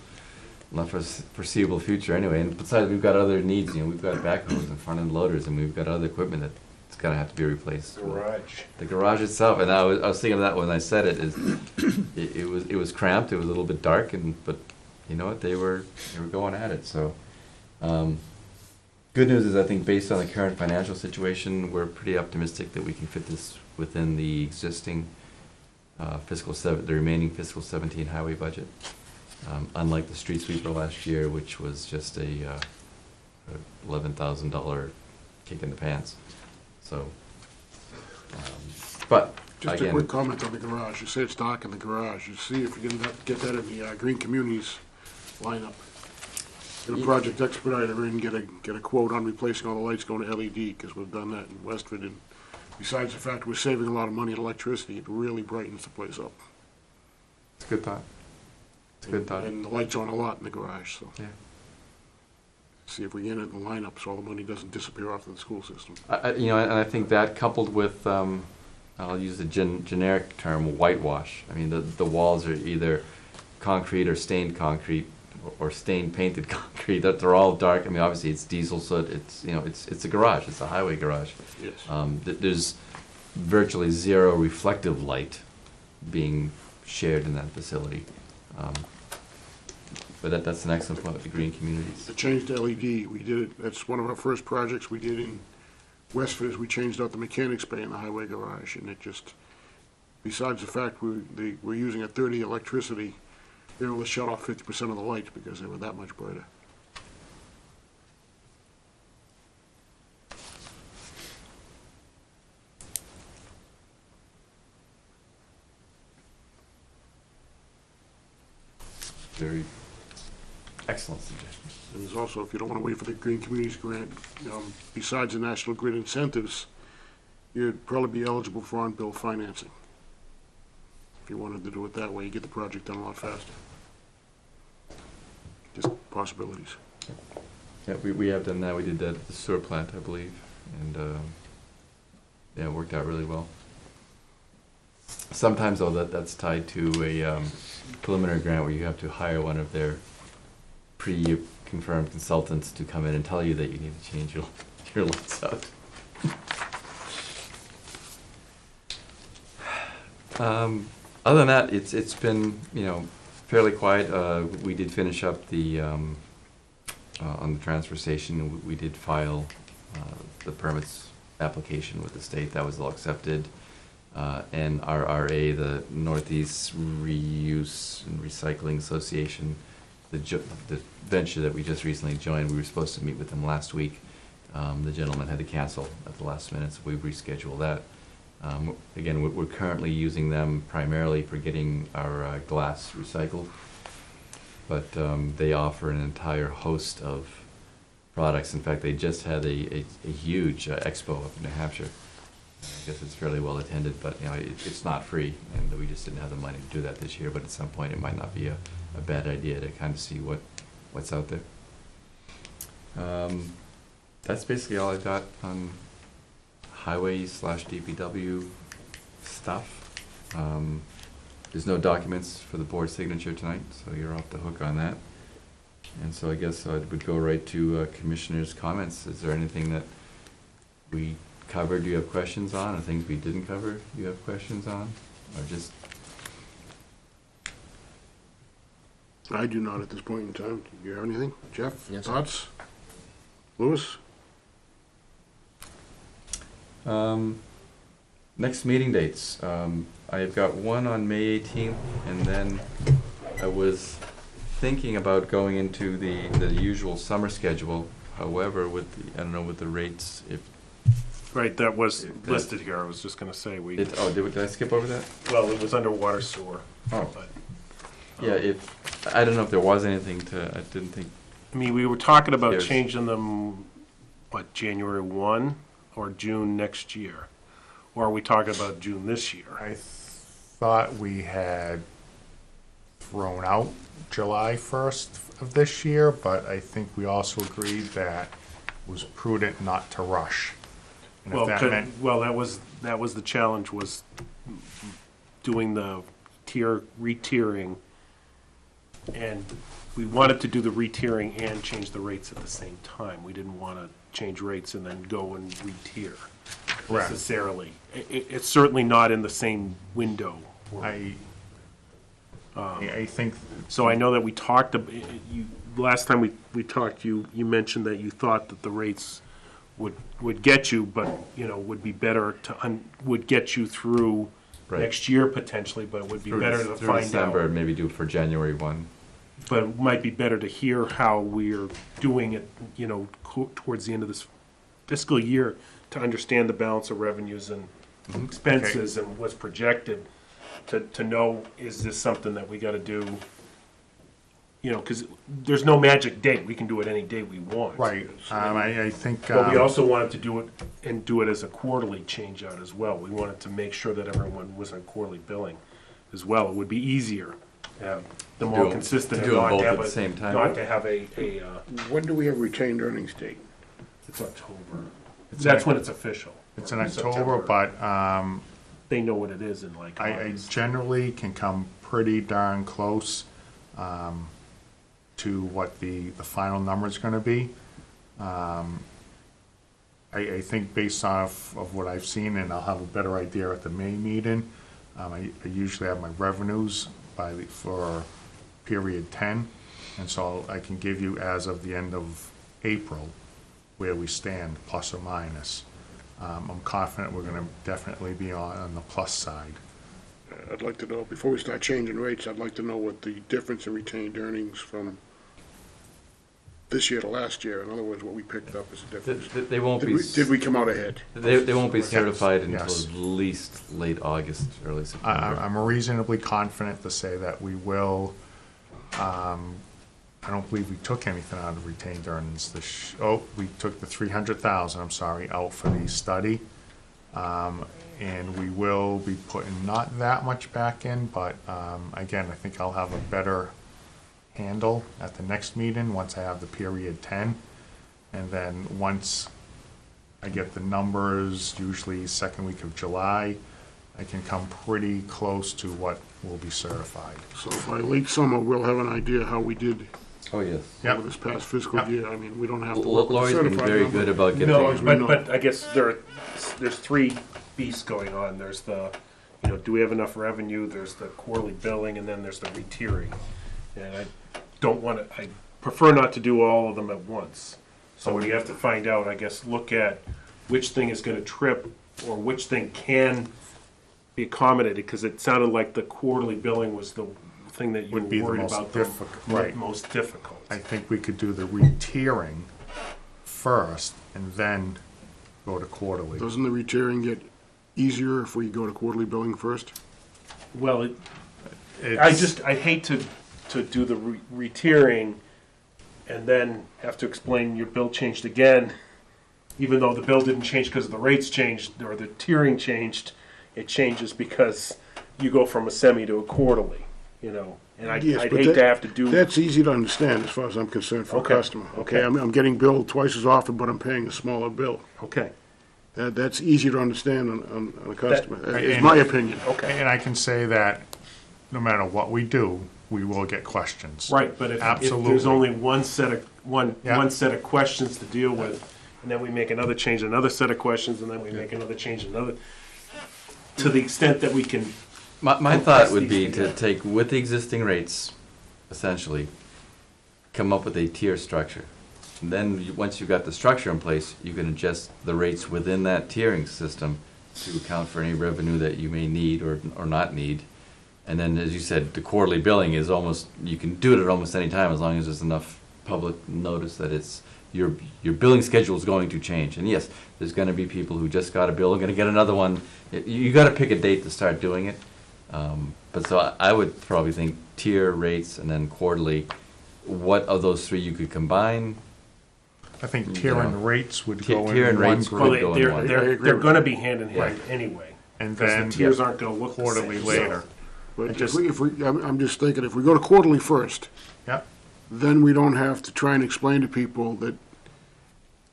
not for foreseeable future anyway. And besides, we've got other needs. You know, we've got backhoes and front end loaders, and we've got other equipment that's going to have to be replaced. Garage. The garage itself, and I was thinking of that when I said it. It was cramped. It was a little bit dark, but you know what? They were going at it. So. Good news is, I think, based on the current financial situation, we're pretty optimistic that we can fit this within the existing the remaining fiscal 17 highway budget. Unlike the street sweeper last year, which was just a $11,000 kick in the pants. So, but Just again, a quick comment on the garage. You say it's dark in the garage. You see if you can get that in the Green Communities lineup. Get a project expediter in, get a quote on replacing all the lights going to LED, because we've done that in Westford. And besides the fact we're saving a lot of money in electricity, it really brightens the place up. it's a good thought. It's a good thought. And the lights on a lot in the garage, so Yeah. see if we get it in the lineup so all the money doesn't disappear off to the school system. You know, and I think that coupled with, I'll use the generic term, whitewash. I mean, the walls are either concrete or stained concrete, or stained painted concrete. That they're all dark. I mean, obviously it's diesel soot. It's, you know, it's a garage. It's a highway garage. Yes. There's virtually zero reflective light being shared in that facility. But that's an excellent point with the green communities. The change to LED, we did it, that's one of our first projects we did in Westford, is we changed out the mechanics bay in the highway garage, and it just, besides the fact we're using a 30 electricity, they were able to shut off 50% of the lights because they were that much brighter. Very excellent suggestion. And there's also, if you don't want to wait for the Green Communities Grant, besides the National Grid incentives, you'd probably be eligible for on-bill financing. If you wanted to do it that way, you get the project done a lot faster. Just possibilities. Yeah, we have done that. We did that at the sewer plant, I believe, and yeah, it worked out really well. Sometimes, though, that's tied to a preliminary grant where you have to hire one of their pre-confirmed consultants to come in and tell you that you need to change your lights out. Other than that, it's been, you know, fairly quiet. We did finish up the on the transfer station. We did file the permits application with the state. That was all accepted. NRRA, the Northeast Reuse and Recycling Association, the venture that we just recently joined, we were supposed to meet with them last week. The gentleman had to cancel at the last minute, so we've rescheduled that. Again, we're currently using them primarily for getting our glass recycled, but they offer an entire host of products. In fact, they just had a huge expo up in New Hampshire. I guess it's fairly well attended, but you know, it's not free, and we just didn't have the money to do that this year. But at some point, it might not be a bad idea to kind of see what's out there. That's basically all I've got on highway/DPW stuff. There's no documents for the board signature tonight, so you're off the hook on that. And so I guess I would go right to commissioners' comments. Is there anything that we covered you have questions on, or things we didn't cover you have questions on? Or just, I do not at this point in time. Do you have anything? Jeff? Yes, sir. Thoughts? Louis? next meeting dates. I've got one on May 18th, and then I was thinking about going into the usual summer schedule. However, with the, I don't know, with the rates, if Right, that was listed here, I was just gonna say, did I skip over that? well, it was under water sewer. Oh. But, Yeah, if, I don't know if there was anything to, I didn't think, I mean, we were talking about There's- changing them, what, January 1 or June next year? Or are we talking about June this year? I thought we had thrown out July 1st of this year, but I think we also agreed that it was prudent not to rush. And if Well, that meant, that was the challenge, was doing the re-tiering. And we wanted to do the re-tiering and change the rates at the same time. We didn't want to change rates and then go and re-tier Correct. necessarily. It's certainly not in the same window. I think, So I know that we talked, last time we talked, you mentioned that you thought that the rates would get you, but, would be better would get you through Right. next year potentially, but it would be better to through find December, out. maybe do it for January 1. But it might be better to hear how we're doing it, towards the end of this fiscal year, to understand the balance of revenues and expenses and what's projected, to know, is this something that we gotta do? Because there's no magic date, we can do it any day we want. right, I think. But we also wanted to do it, and do it as a quarterly change out as well. We wanted to make sure that everyone was on quarterly billing as well. It would be easier, the more Do 'em- consistent, to and do 'em not both to at have the same time. not to have a, When do we have retained earnings date? it's October. That's when it's official. It's in September. October, but They know what it is in like I August. generally can come pretty darn close to what the final number is gonna be. I think based off of what I've seen, and I'll have a better idea at the May meeting, I usually have my revenues for period 10, and so I can give you as of the end of April where we stand, plus or minus. I'm confident we're gonna definitely be on the plus side. I'd like to know, before we start changing rates, I'd like to know what the difference in retained earnings from this year to last year, in other words, what we picked up as a difference. They won't be, Did we come out ahead? they won't be certified until Yes. at least late August, early September. I'm reasonably confident to say that we will. I don't believe we took anything out of retained earnings we took the 300,000, I'm sorry, out for the study. And we will be putting not that much back in, but, again, I think I'll have a better handle at the next meeting, once I have the period 10. And then once I get the numbers, usually second week of July, I can come pretty close to what will be certified. So by late summer, we'll have an idea how we did Oh, yes. over this past fiscal Yep. year. I mean, we don't have to work with the Lori's been certified very number. good about getting. No, we know. but I guess there's three beasts going on. There's the, do we have enough revenue? There's the quarterly billing, and then there's the re-tiering. And I prefer not to do all of them at once. So we have to find out, I guess, look at which thing is gonna trip, or which thing can be accommodated, because it sounded like the quarterly billing was the thing that you were Would be the worried most about, right. most difficult. I think we could do the re-tiering first and then go to quarterly. Doesn't the retiering get easier if we go to quarterly billing first? Well, It's- I hate to do the re-tiering and then have to explain your bill changed again, even though the bill didn't change because the rates changed or the tiering changed. It changes because you go from a semi to a quarterly, and I'd Yes, but hate to have to do. That's easy to understand as far as I'm concerned for a Okay, customer. okay. I'm getting billed twice as often, but I'm paying a smaller bill. Okay, That's easier to understand on a customer, is and- my opinion. Okay. And I can say that no matter what we do, we will get questions. Right, but if there's Absolutely. only one set of, one Yeah. set of questions to deal with, and then we make another change, another set of questions, and then we make another change, another, to the extent that we can, My thought would be to take, with the existing rates, essentially, come up with a tier structure. And then, once you've got the structure in place, you can adjust the rates within that tiering system to account for any revenue that you may need or not need. And then, as you said, the quarterly billing is almost, you can do it at almost any time as long as there's enough public notice that it's, your billing schedule is going to change. And yes, there's gonna be people who just got a bill, are gonna get another one. You gotta pick a date to start doing it. But so I would probably think tier rates and then quarterly. What of those three you could combine? I think tiering rates would go Tier in and one rates well, would group, go in one. they're gonna be hand in hand anyway. and Because then the tiers aren't gonna look the same. quarterly later. But I'm just thinking, if we go to quarterly first, Yep, then we don't have to try and explain to people that,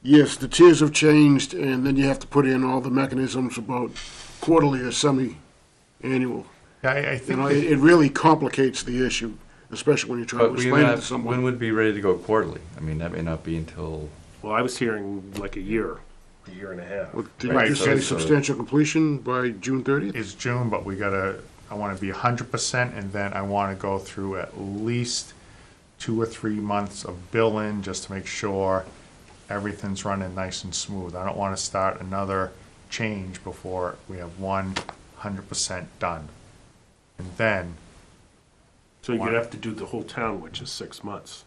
yes, the tiers have changed, and then you have to put in all the mechanisms about quarterly or semi-annual. yeah, I You think, know, that- it really complicates the issue, especially when you're trying to But we explain it to when someone. would be ready to go quarterly? I mean, that may not be until, Well, I was hearing like a year and a half. Well, Did Right, you just so- say substantial completion by June 30th? it's June, but we gotta, I wanna be 100%, and then I wanna go through at least 2 or 3 months of billing, just to make sure everything's running nice and smooth. I don't wanna start another change before we have 100% done. And then, So you'd have to do the whole town, which is 6 months.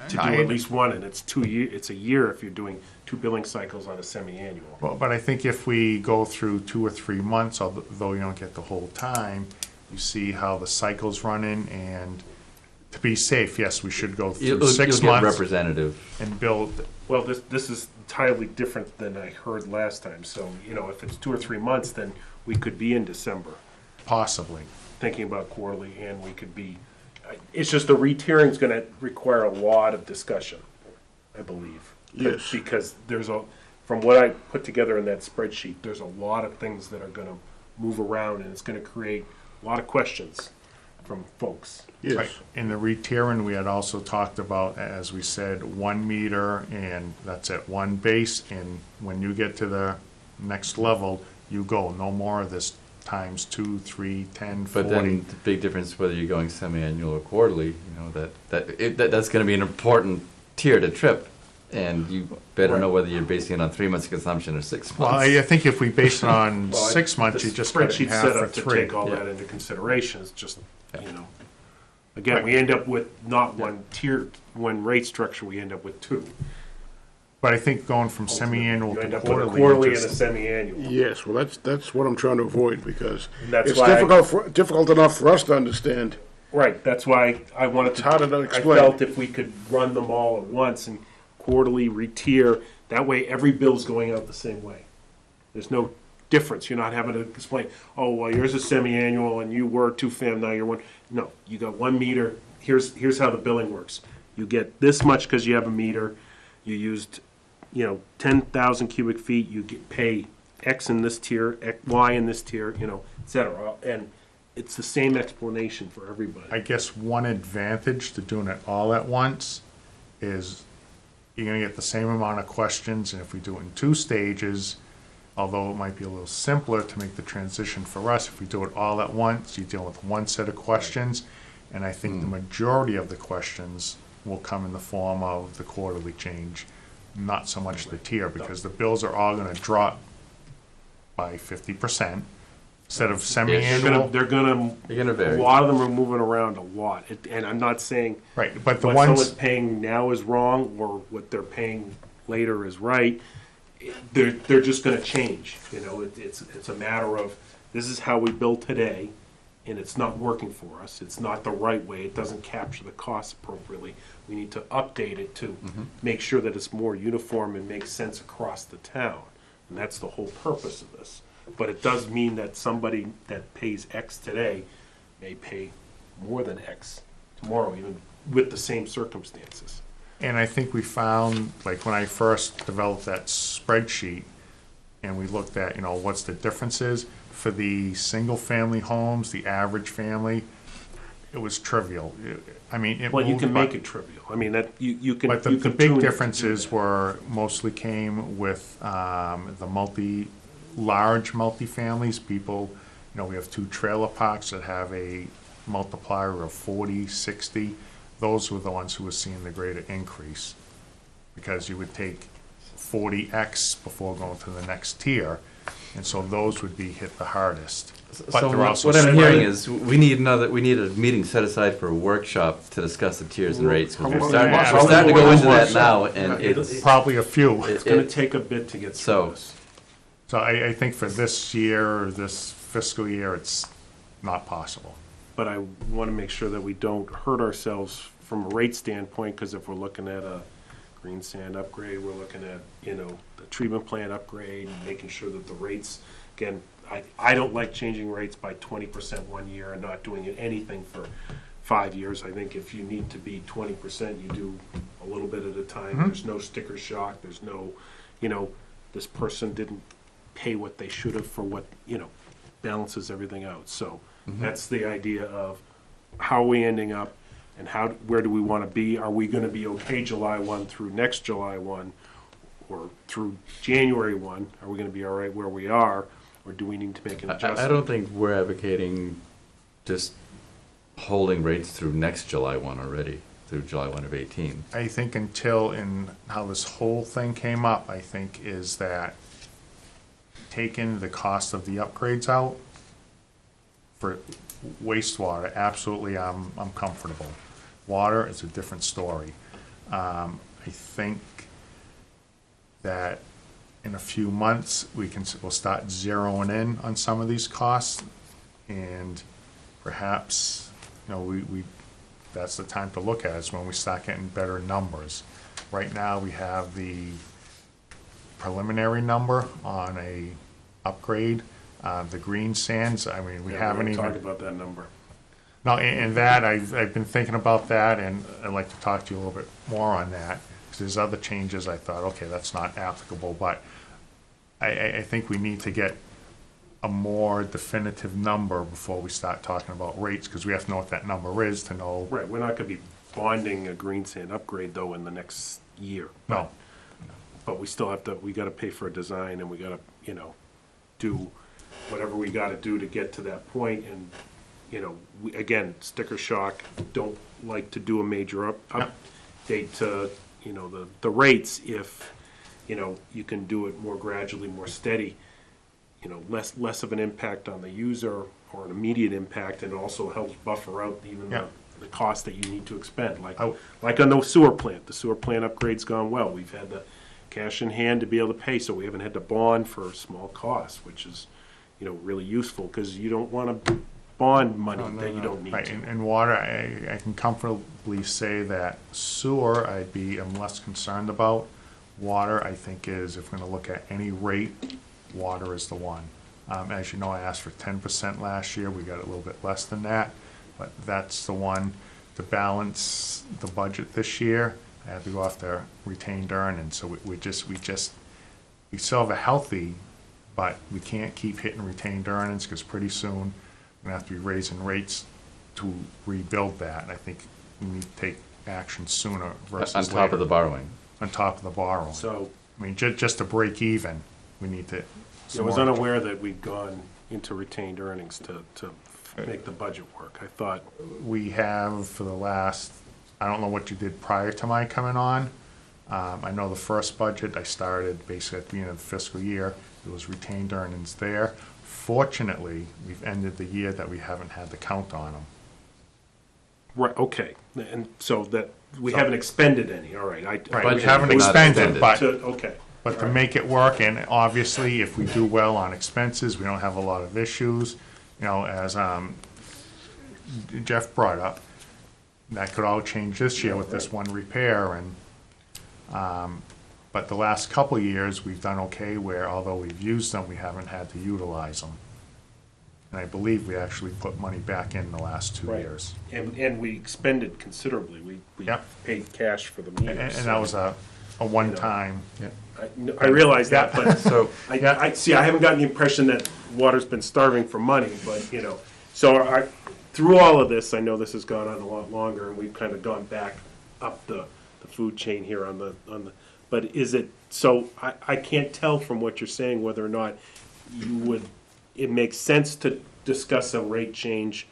To do I- at least one, and it's it's a year if you're doing 2 billing cycles on a semi-annual. well, but I think if we go through 2 or 3 months, although you don't get the whole time, you see how the cycle's running, and to be safe, yes, we should go you'll through 6 get months representative. and build. Well, this is entirely different than I heard last time, so, you know, if it's 2 or 3 months, then we could be in December, Possibly. thinking about quarterly, and we could be, it's just the re-tiering's gonna require a lot of discussion, I believe. Yes. Because from what I put together in that spreadsheet, there's a lot of things that are gonna move around, and it's gonna create a lot of questions from folks. Yes. Right. In the re-tiering, we had also talked about, as we said, 1 meter, and that's at one base, and when you get to the next level, you go, no more of this times 2, 3, 10, 40. But then the big difference whether you're going semi-annual or quarterly, you know, that's gonna be an important tier to trip. And you better know whether you're basing it on 3 months consumption or 6 Well, months. I think if we base it on Well, 6 months, the you just cut it in spreadsheet's half set for up to 3. take all Yeah. that into consideration, it's just, Yeah. you know. Again, we end up with not one tier, one rate structure, we end up with 2. But I think going from semi-annual You end to up with a quarterly, quarterly you and a just- semi-annual. Yes, well, that's what I'm trying to avoid, because And that's it's why difficult enough for us to understand. Right, that's why I wanted to. It's harder to I explain. felt if we could run them all at once and quarterly re-tier, that way every bill's going out the same way. There's no difference, you're not having to explain, oh, well, yours is semi-annual and you were 2 fam, now you're 1. No, you got 1 meter, here's how the billing works. You get this much because you have a meter, you used, 10,000 cubic feet, you pay X in this tier, Y in this tier, et cetera. And it's the same explanation for everybody. I guess one advantage to doing it all at once is you're gonna get the same amount of questions, and if we do it in 2 stages, although it might be a little simpler to make the transition for us, if we do it all at once, you deal with one set of questions, and I think the majority of the questions will come in the form of the quarterly change, not so much the tier, because the bills are all gonna drop by 50%. Instead of semi-annual, They're gonna, You're gonna a vary. lot of them are moving around a lot. And I'm not saying right, but the what ones. someone's paying now is wrong or what they're paying later is right. They're just gonna change, it's a matter of, this is how we bill today, and it's not working for us. It's not the right way. It doesn't capture the costs appropriately. We need to update it to make sure that it's more uniform and makes sense across the town. And that's the whole purpose of this. But it does mean that somebody that pays X today may pay more than X tomorrow, even with the same circumstances. And I think we found, like when I first developed that spreadsheet, and we looked at, you know, what's the differences. For the single-family homes, the average family, it was trivial. I mean, it Well, you moved, can but- make it trivial. I mean, that, you can. But you the can big tune it to do differences that. were, mostly came with the large multifamilies, people, you know, we have 2 trailer parks that have a multiplier of 40, 60. Those were the ones who were seeing the greater increase, because you would take 40X before going to the next tier, and so those would be hit the hardest. But So they're what also what I'm spread- hearing is, we need a meeting set aside for a workshop to discuss the tiers and rates, because we're starting to go into that now, and it's, Probably a few. It's gonna take a bit to get So- through this. So I think for this year, or this fiscal year, it's not possible. But I wanna make sure that we don't hurt ourselves from a rate standpoint, because if we're looking at a green sand upgrade, we're looking at, you know, the treatment plant upgrade, making sure that the rates, again, I don't like changing rates by 20% one year and not doing anything for 5 years. I think if you need to be 20%, you do a little bit at a time. There's no sticker shock, there's no, you know, this person didn't pay what they should have for what, you know, balances everything out. So that's the idea of how are we ending up, and where do we want to be? Are we going to be okay July 1 through next July 1, or through January 1? Are we going to be all right where we are, or do we need to make an adjustment? I don't think we're advocating just holding rates through next July 1 already, through July 1 of 18. I think how this whole thing came up, I think, is that taking the cost of the upgrades out for wastewater, absolutely, I'm comfortable. Water is a different story. I think that in a few months, we'll start zeroing in on some of these costs, and perhaps, you know, that's the time to look at, is when we start getting better numbers. Right now, we have the preliminary number on a upgrade. The green sands, I mean, we haven't talk even. about that number. No, and that, I've been thinking about that, and I'd like to talk to you a little bit more on that, because there's other changes I thought, okay, that's not applicable, but I think we need to get a more definitive number before we start talking about rates, because we have to know what that number is to know. Right, we're not going to be bonding a green sand upgrade, though, in the next year. No. But we still have to, we got to pay for a design, and we got to, you know, do whatever we got to do to get to that point. And, you know, again, sticker shock, don't like to do a major update to, you know, the rates if, you know, you can do it more gradually, more steady, you know, less of an impact on the user, or an immediate impact, and also helps buffer out even the cost that you need to expend. Like on the sewer plant upgrade's gone well. We've had the cash in hand to be able to pay, so we haven't had to bond for small costs, which is, you know, really useful, because you don't want to bond money that you don't need Right, to. and water, I can comfortably say that sewer, I'm less concerned about. Water, I think is, if we're gonna look at any rate, water is the one. As you know, I asked for 10% last year, we got a little bit less than that, but that's the one. To balance the budget this year, I had to go after retained earnings, so we still have a healthy, but we can't keep hitting retained earnings, because pretty soon, we're gonna have to be raising rates to rebuild that. I think we need to take action sooner versus On later. top of the borrowing. On top of the borrowing. So I mean, just to break even, we need to. I was unaware that we'd gone into retained earnings to make the budget work. I thought, We have for the last, I don't know what you did prior to my coming on. I know the first budget, I started basically at the beginning of the fiscal year. There was retained earnings there. Fortunately, we've ended the year that we haven't had to count on them. right, okay, and so that, we haven't expended any, all right. Right, we Budgeted, haven't but not expended, expended. but, Okay, but to make it work, and obviously, if we do well on expenses, we don't have a lot of issues. You know, as Jeff brought up, that could all change this year with this one repair, and, but the last couple of years, we've done okay where, although we've used them, we haven't had to utilize them. And I believe we actually put money back in the last 2 Right. years. and we expended considerably. We Yep. paid cash for the And meters. that was a a one-time. I realize that, but So, I see, I haven't gotten the impression that water's been starving for money, but, so through all of this, I know this has gone on a lot longer, and we've kind of gone back up the food chain here on the, but is it, so I can't tell from what you're saying whether or not it makes sense to discuss a rate change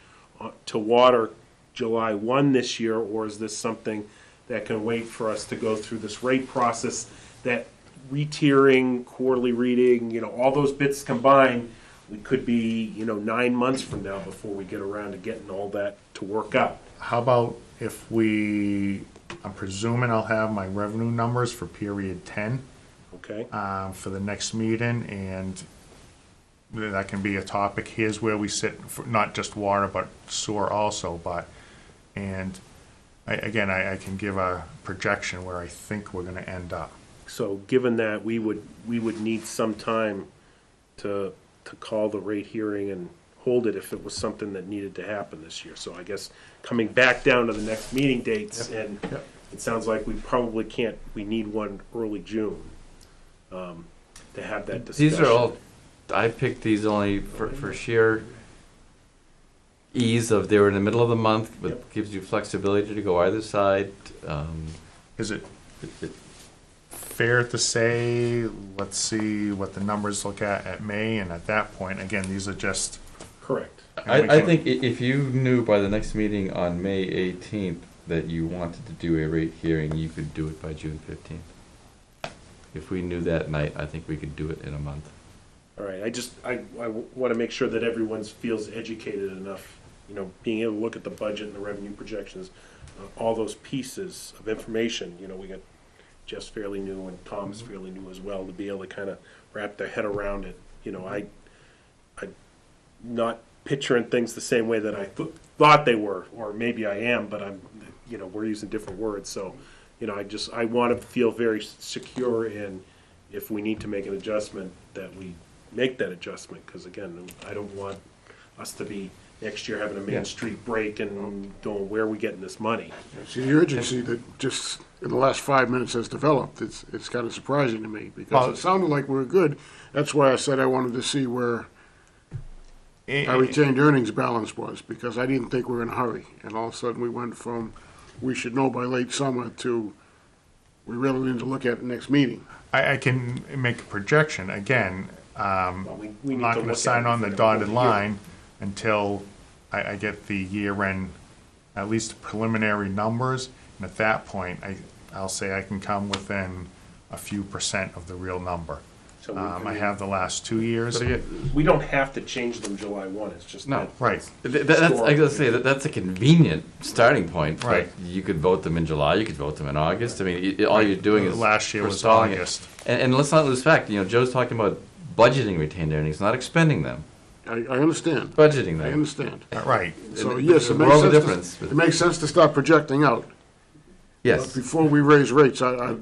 to water July 1 this year, or is this something that can wait for us to go through this rate process, that retiering, quarterly reading, all those bits combined, we could be, 9 months from now before we get around to getting all that to work out. How about if I'm presuming I'll have my revenue numbers for period 10 Okay? for the next meeting, and that can be a topic. Here's where we sit, for not just water, but sewer also, and I can give a projection where I think we're gonna end up. So given that, we would need some time to call the rate hearing and hold it if it was something that needed to happen this year. So I guess coming back down to the next meeting dates, and it sounds like we probably can't, we need one early June to have that discussion. these are all, I picked these only for sheer ease of, they were in the middle of the month, but gives you flexibility to go either side. Is it It- fair to say, let's see what the numbers look at May, and at that point, again, these are just, Correct. I think if you knew by the next meeting on May 18th that you wanted to do a rate hearing, you could do it by June 15th. If we knew that night, I think we could do it in a month. All right, I want to make sure that everyone feels educated enough, being able to look at the budget and the revenue projections, all those pieces of information, we got Jeff's fairly new and Tom's fairly new as well, to be able to kind of wrap their head around it. I'm not picturing things the same way that I thought they were, or maybe I am, but we're using different words, so, I want to feel very secure in, if we need to make an adjustment, that we make that adjustment, because again, I don't want us to be next year having a Main Street break and going, where are we getting this money? See, the urgency that just in the last 5 minutes has developed, it's kind of surprising to me, because it sounded like we were good. That's why I said I wanted to see where our retained earnings balance was, because I didn't think we were in a hurry. And all of a sudden, we went from, we should know by late summer, to, we really need to look at it next meeting. I can make a projection, again, Well, we I'm need not to gonna look sign at it on the for dotted whole year. line until I get the year-end, at least preliminary numbers, and at that point, I'll say I can come within a few % of the real number. So I have the last 2 years. But again, we don't have to change them July 1, it's just. No. that- Right. that's, I gotta say, that's a convenient starting point. Right. But you could vote them in July, you could vote them in August. I mean, all you're doing is Last year was forestalling it. August. And let's not lose fact, Joe's talking about budgeting retained earnings, not expending them, I understand. budgeting I them. understand. Right. So And yes, it the world of makes difference, sense, but- it makes sense to start projecting out. Yes. But before we raise rates, I'd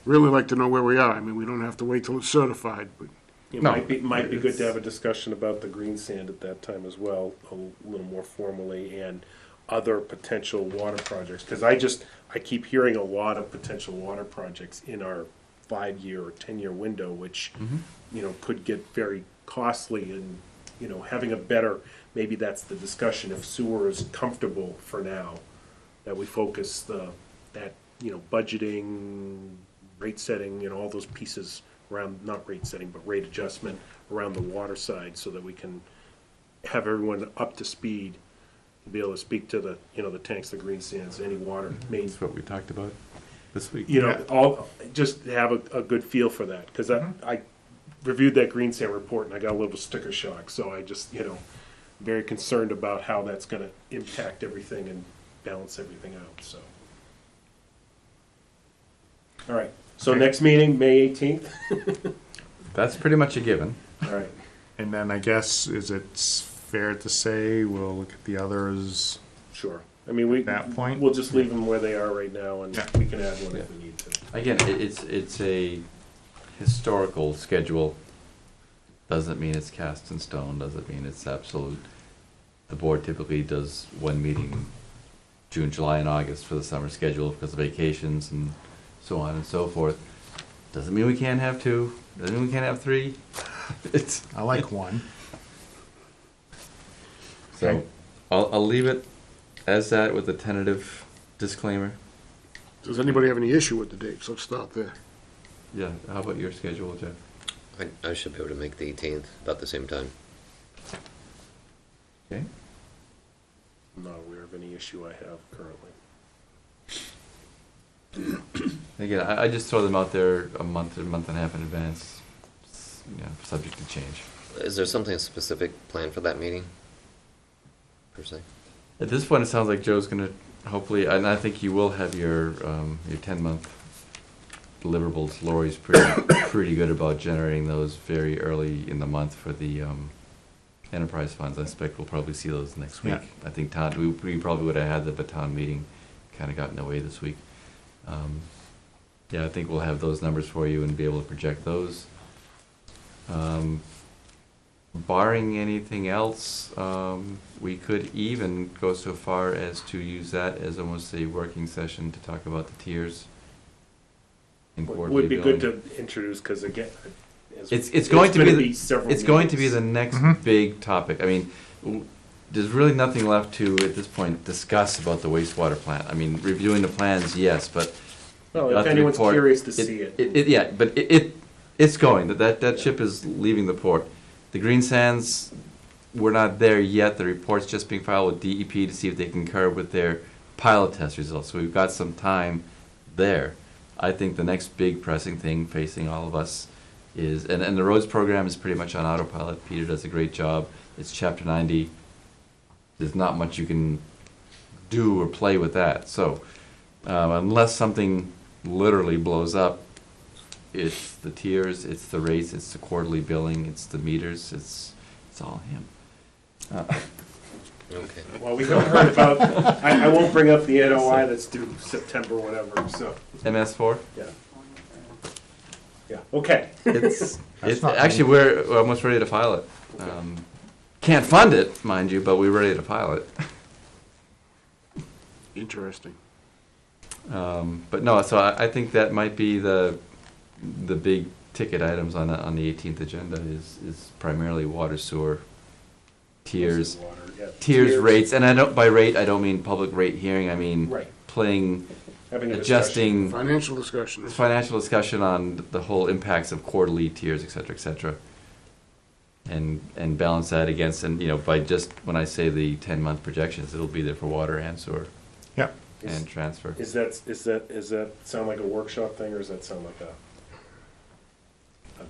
really like to know where we are. I mean, we don't have to wait till it's certified, but It No. might be good to have a discussion about the green sand at that time as well, a little more formally, and other potential water projects. Because I keep hearing a lot of potential water projects in our 5-year or 10-year window, which, could get very costly, and, having a better, maybe that's the discussion, if sewer is comfortable for now, that we focus budgeting, rate setting, all those pieces around, not rate setting, but rate adjustment around the water side, so that we can have everyone up to speed, to be able to speak to the, the tanks, the green sands, any water mains, That's what we talked about this week. all, just have a good feel for that, because I reviewed that green sand report and I got a little sticker shock, so I just, very concerned about how that's gonna impact everything and balance everything out, so. All right, so next meeting, May 18th? That's pretty much a given. All right, And then I guess, is it fair to say we'll look at the others? sure. I mean, we, That point? we'll just leave them where they are right now, and Yeah. we can add one if we need to. Again, it's a historical schedule. Doesn't mean it's cast in stone, doesn't mean it's absolute. The board typically does one meeting June, July, and August for the summer schedule because of vacations and so on and so forth. Doesn't mean we can't have 2, doesn't mean we can't have 3. It's, I like one. so, Okay. I'll leave it as that with a tentative disclaimer. Does anybody have any issue with the dates? Let's start there. Yeah, how about your schedule, Jeff? I should be able to make the 18th about the same time. Okay. I'm not aware of any issue I have currently. Again, I just throw them out there a month and a half in advance, subject to change. Is there something specific planned for that meeting, per se? At this point, it sounds like Joe's gonna, hopefully, and I think you will have your 10-month deliverables. Lori's pretty good about generating those very early in the month for the enterprise funds. I expect we'll probably see those next week. Yeah. I think Town, we probably would have had the baton meeting, kind of got in the way this week. Yeah, I think we'll have those numbers for you and be able to project those. Barring anything else, we could even go so far as to use that as almost a working session to talk about the tiers. and quarterly Would be good billing. to introduce, because again, It's going to be several it's going to be meetings. the next Mhm. big topic. I mean, there's really nothing left to, at this point, discuss about the wastewater plant. I mean, reviewing the plans, yes, but. Well, got if the anyone's report. curious to see it. Yeah, but it's going, that ship is leaving the port. The green sands, we're not there yet. The report's just being filed with DEP to see if they concur with their pilot test results. So we've got some time there. I think the next big pressing thing facing all of us is, and the roads program is pretty much on autopilot. Peter does a great job. It's chapter 90. There's not much you can do or play with that. So unless something literally blows up, it's the tiers, it's the rates, it's the quarterly billing, it's the meters, it's all him. Okay. Well, we haven't heard about, I won't bring up the NOI that's due September, whatever, so, MS4? yeah. Yeah, okay. It's not actually, we're almost ready to file it. Can't fund it, mind you, but we're ready to file it. Interesting. But no, so I think that might be the big ticket items on the 18th agenda is primarily water, sewer, tiers, Water, yeah. tiers, rates, and I don't, by rate, I don't mean public rate hearing, I mean Right. playing, Having a adjusting, Financial discussion. financial discussion on the whole impacts of quarterly tiers, et cetera, et cetera. And balance that against, and, by just, when I say the 10-month projections, it'll be there for water and sewer Yeah. and transfer. Is that sound like a workshop thing, or does that sound like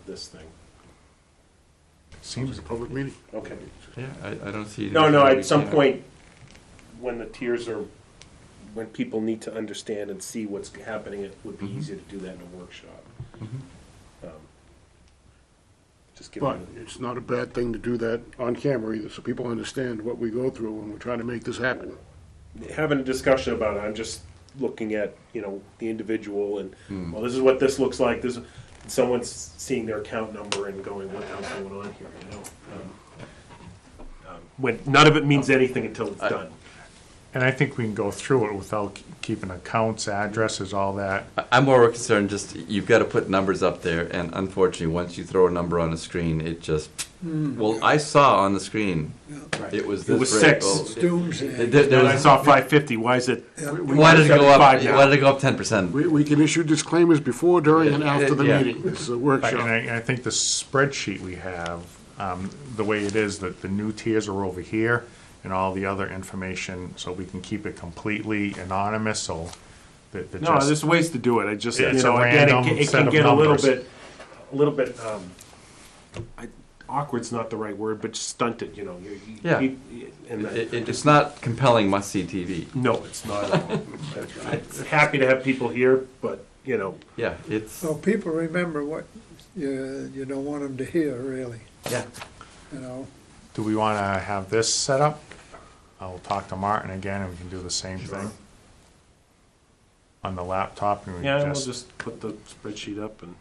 this thing? Seems Seems a public meeting. Okay. Yeah, I don't see. No, we at some can't- point, when the tiers are, when people need to understand and see what's happening, it would be Mhm. easier to do that in a workshop. Mhm. Just give But them, it's not a bad thing to do that on camera either, so people understand what we go through when we're trying to make this happen. having a discussion about it. I'm just looking at, the individual and, Hmm. well, this is what this looks like, this, someone's seeing their account number and going, what the hell's going on here, when none of it means anything until it's done. And I think we can go through it without keeping accounts, addresses, all that. I'm more concerned just, you've got to put numbers up there, and unfortunately, once you throw a number on the screen, it just, well, I saw on the screen, it was this. It was rate. 6. Well, It's doomsday. there Then I was- saw 550, why is it? Why did it go up, 75 now. why did it go up 10%? We can issue disclaimers before, during, and after the Yeah. meeting. It's a Right, workshop. and I think the spreadsheet we have, the way it is, that the new tiers are over here, and all the other information, so we can keep it completely anonymous, so that No, just. there's ways to do it. I just, It's a again, random it set can of get numbers. a little bit, awkward's not the right word, but stunted, Yeah. And It's not compelling must-see TV. no, it's not at all. I'm happy to have people here, but, Yeah, it's, Well, people remember what you don't want them to hear, really, yeah. Do we want to have this set up? I'll talk to Martin again, and we can do the same thing on the laptop, and we yeah, we'll just, just put the spreadsheet up and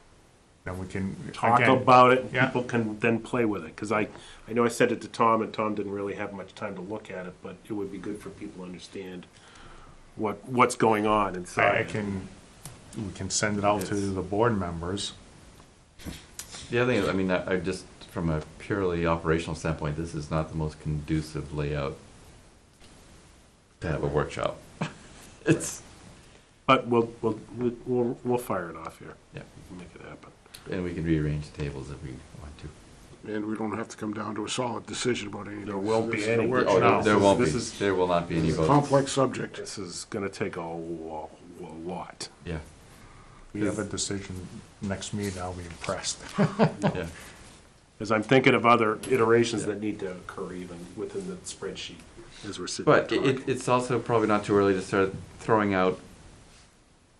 then we can, talk again, about it, and yeah. people can then play with it. Because I know I said it to Tom, and Tom didn't really have much time to look at it, but it would be good for people to understand what's going on I inside. we can send it out to the board members. The other thing, is, I mean, I just, from a purely operational standpoint, this is not the most conducive layout to have a workshop. It's, But we'll fire it off here. yeah, We'll make it happen. and we can rearrange the tables if we want to. And we don't have to come down to a solid decision about anything. There won't be This is a any- workshop. Oh, No, there won't be, this is- there will not be any It's a votes. complex subject. This is gonna take a lot. Yeah, We have a decision next meeting, I'll be impressed. yeah. As I'm thinking of other iterations that need to occur even within the spreadsheet as we're sitting. But here talking. it's also probably not too early to start throwing out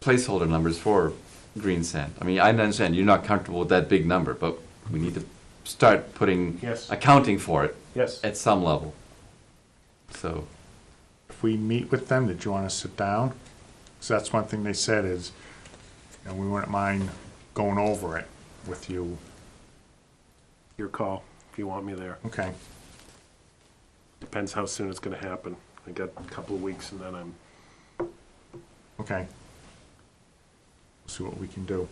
placeholder numbers for green sand. I mean, I understand you're not comfortable with that big number, but we need to start putting, Yes. accounting for it Yes. at some level. So, If we meet with them, did you want to sit down? So that's one thing they said is, you know, we wouldn't mind going over it with you. Your call, if you want me there. Okay, Depends how soon it's gonna happen. I got a couple of weeks and then I'm, okay. See what we can do.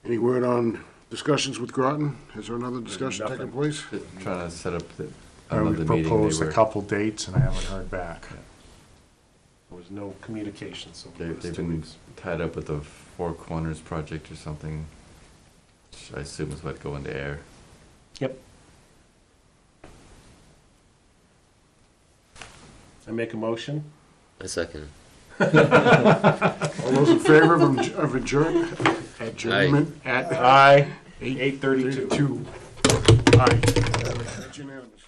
Any word on discussions with Groton? Has there another discussion taken Nothing. place? trying to set up I another meeting. proposed They a were, couple dates and I haven't heard back. there was no communication, so. they've been tied up with the Four Corners project or something, which I assume is what go into air. Yep. I make a motion. A second. All those in favor of adjournment at Aye. 8:32? 8:32. Aye. That's unanimous.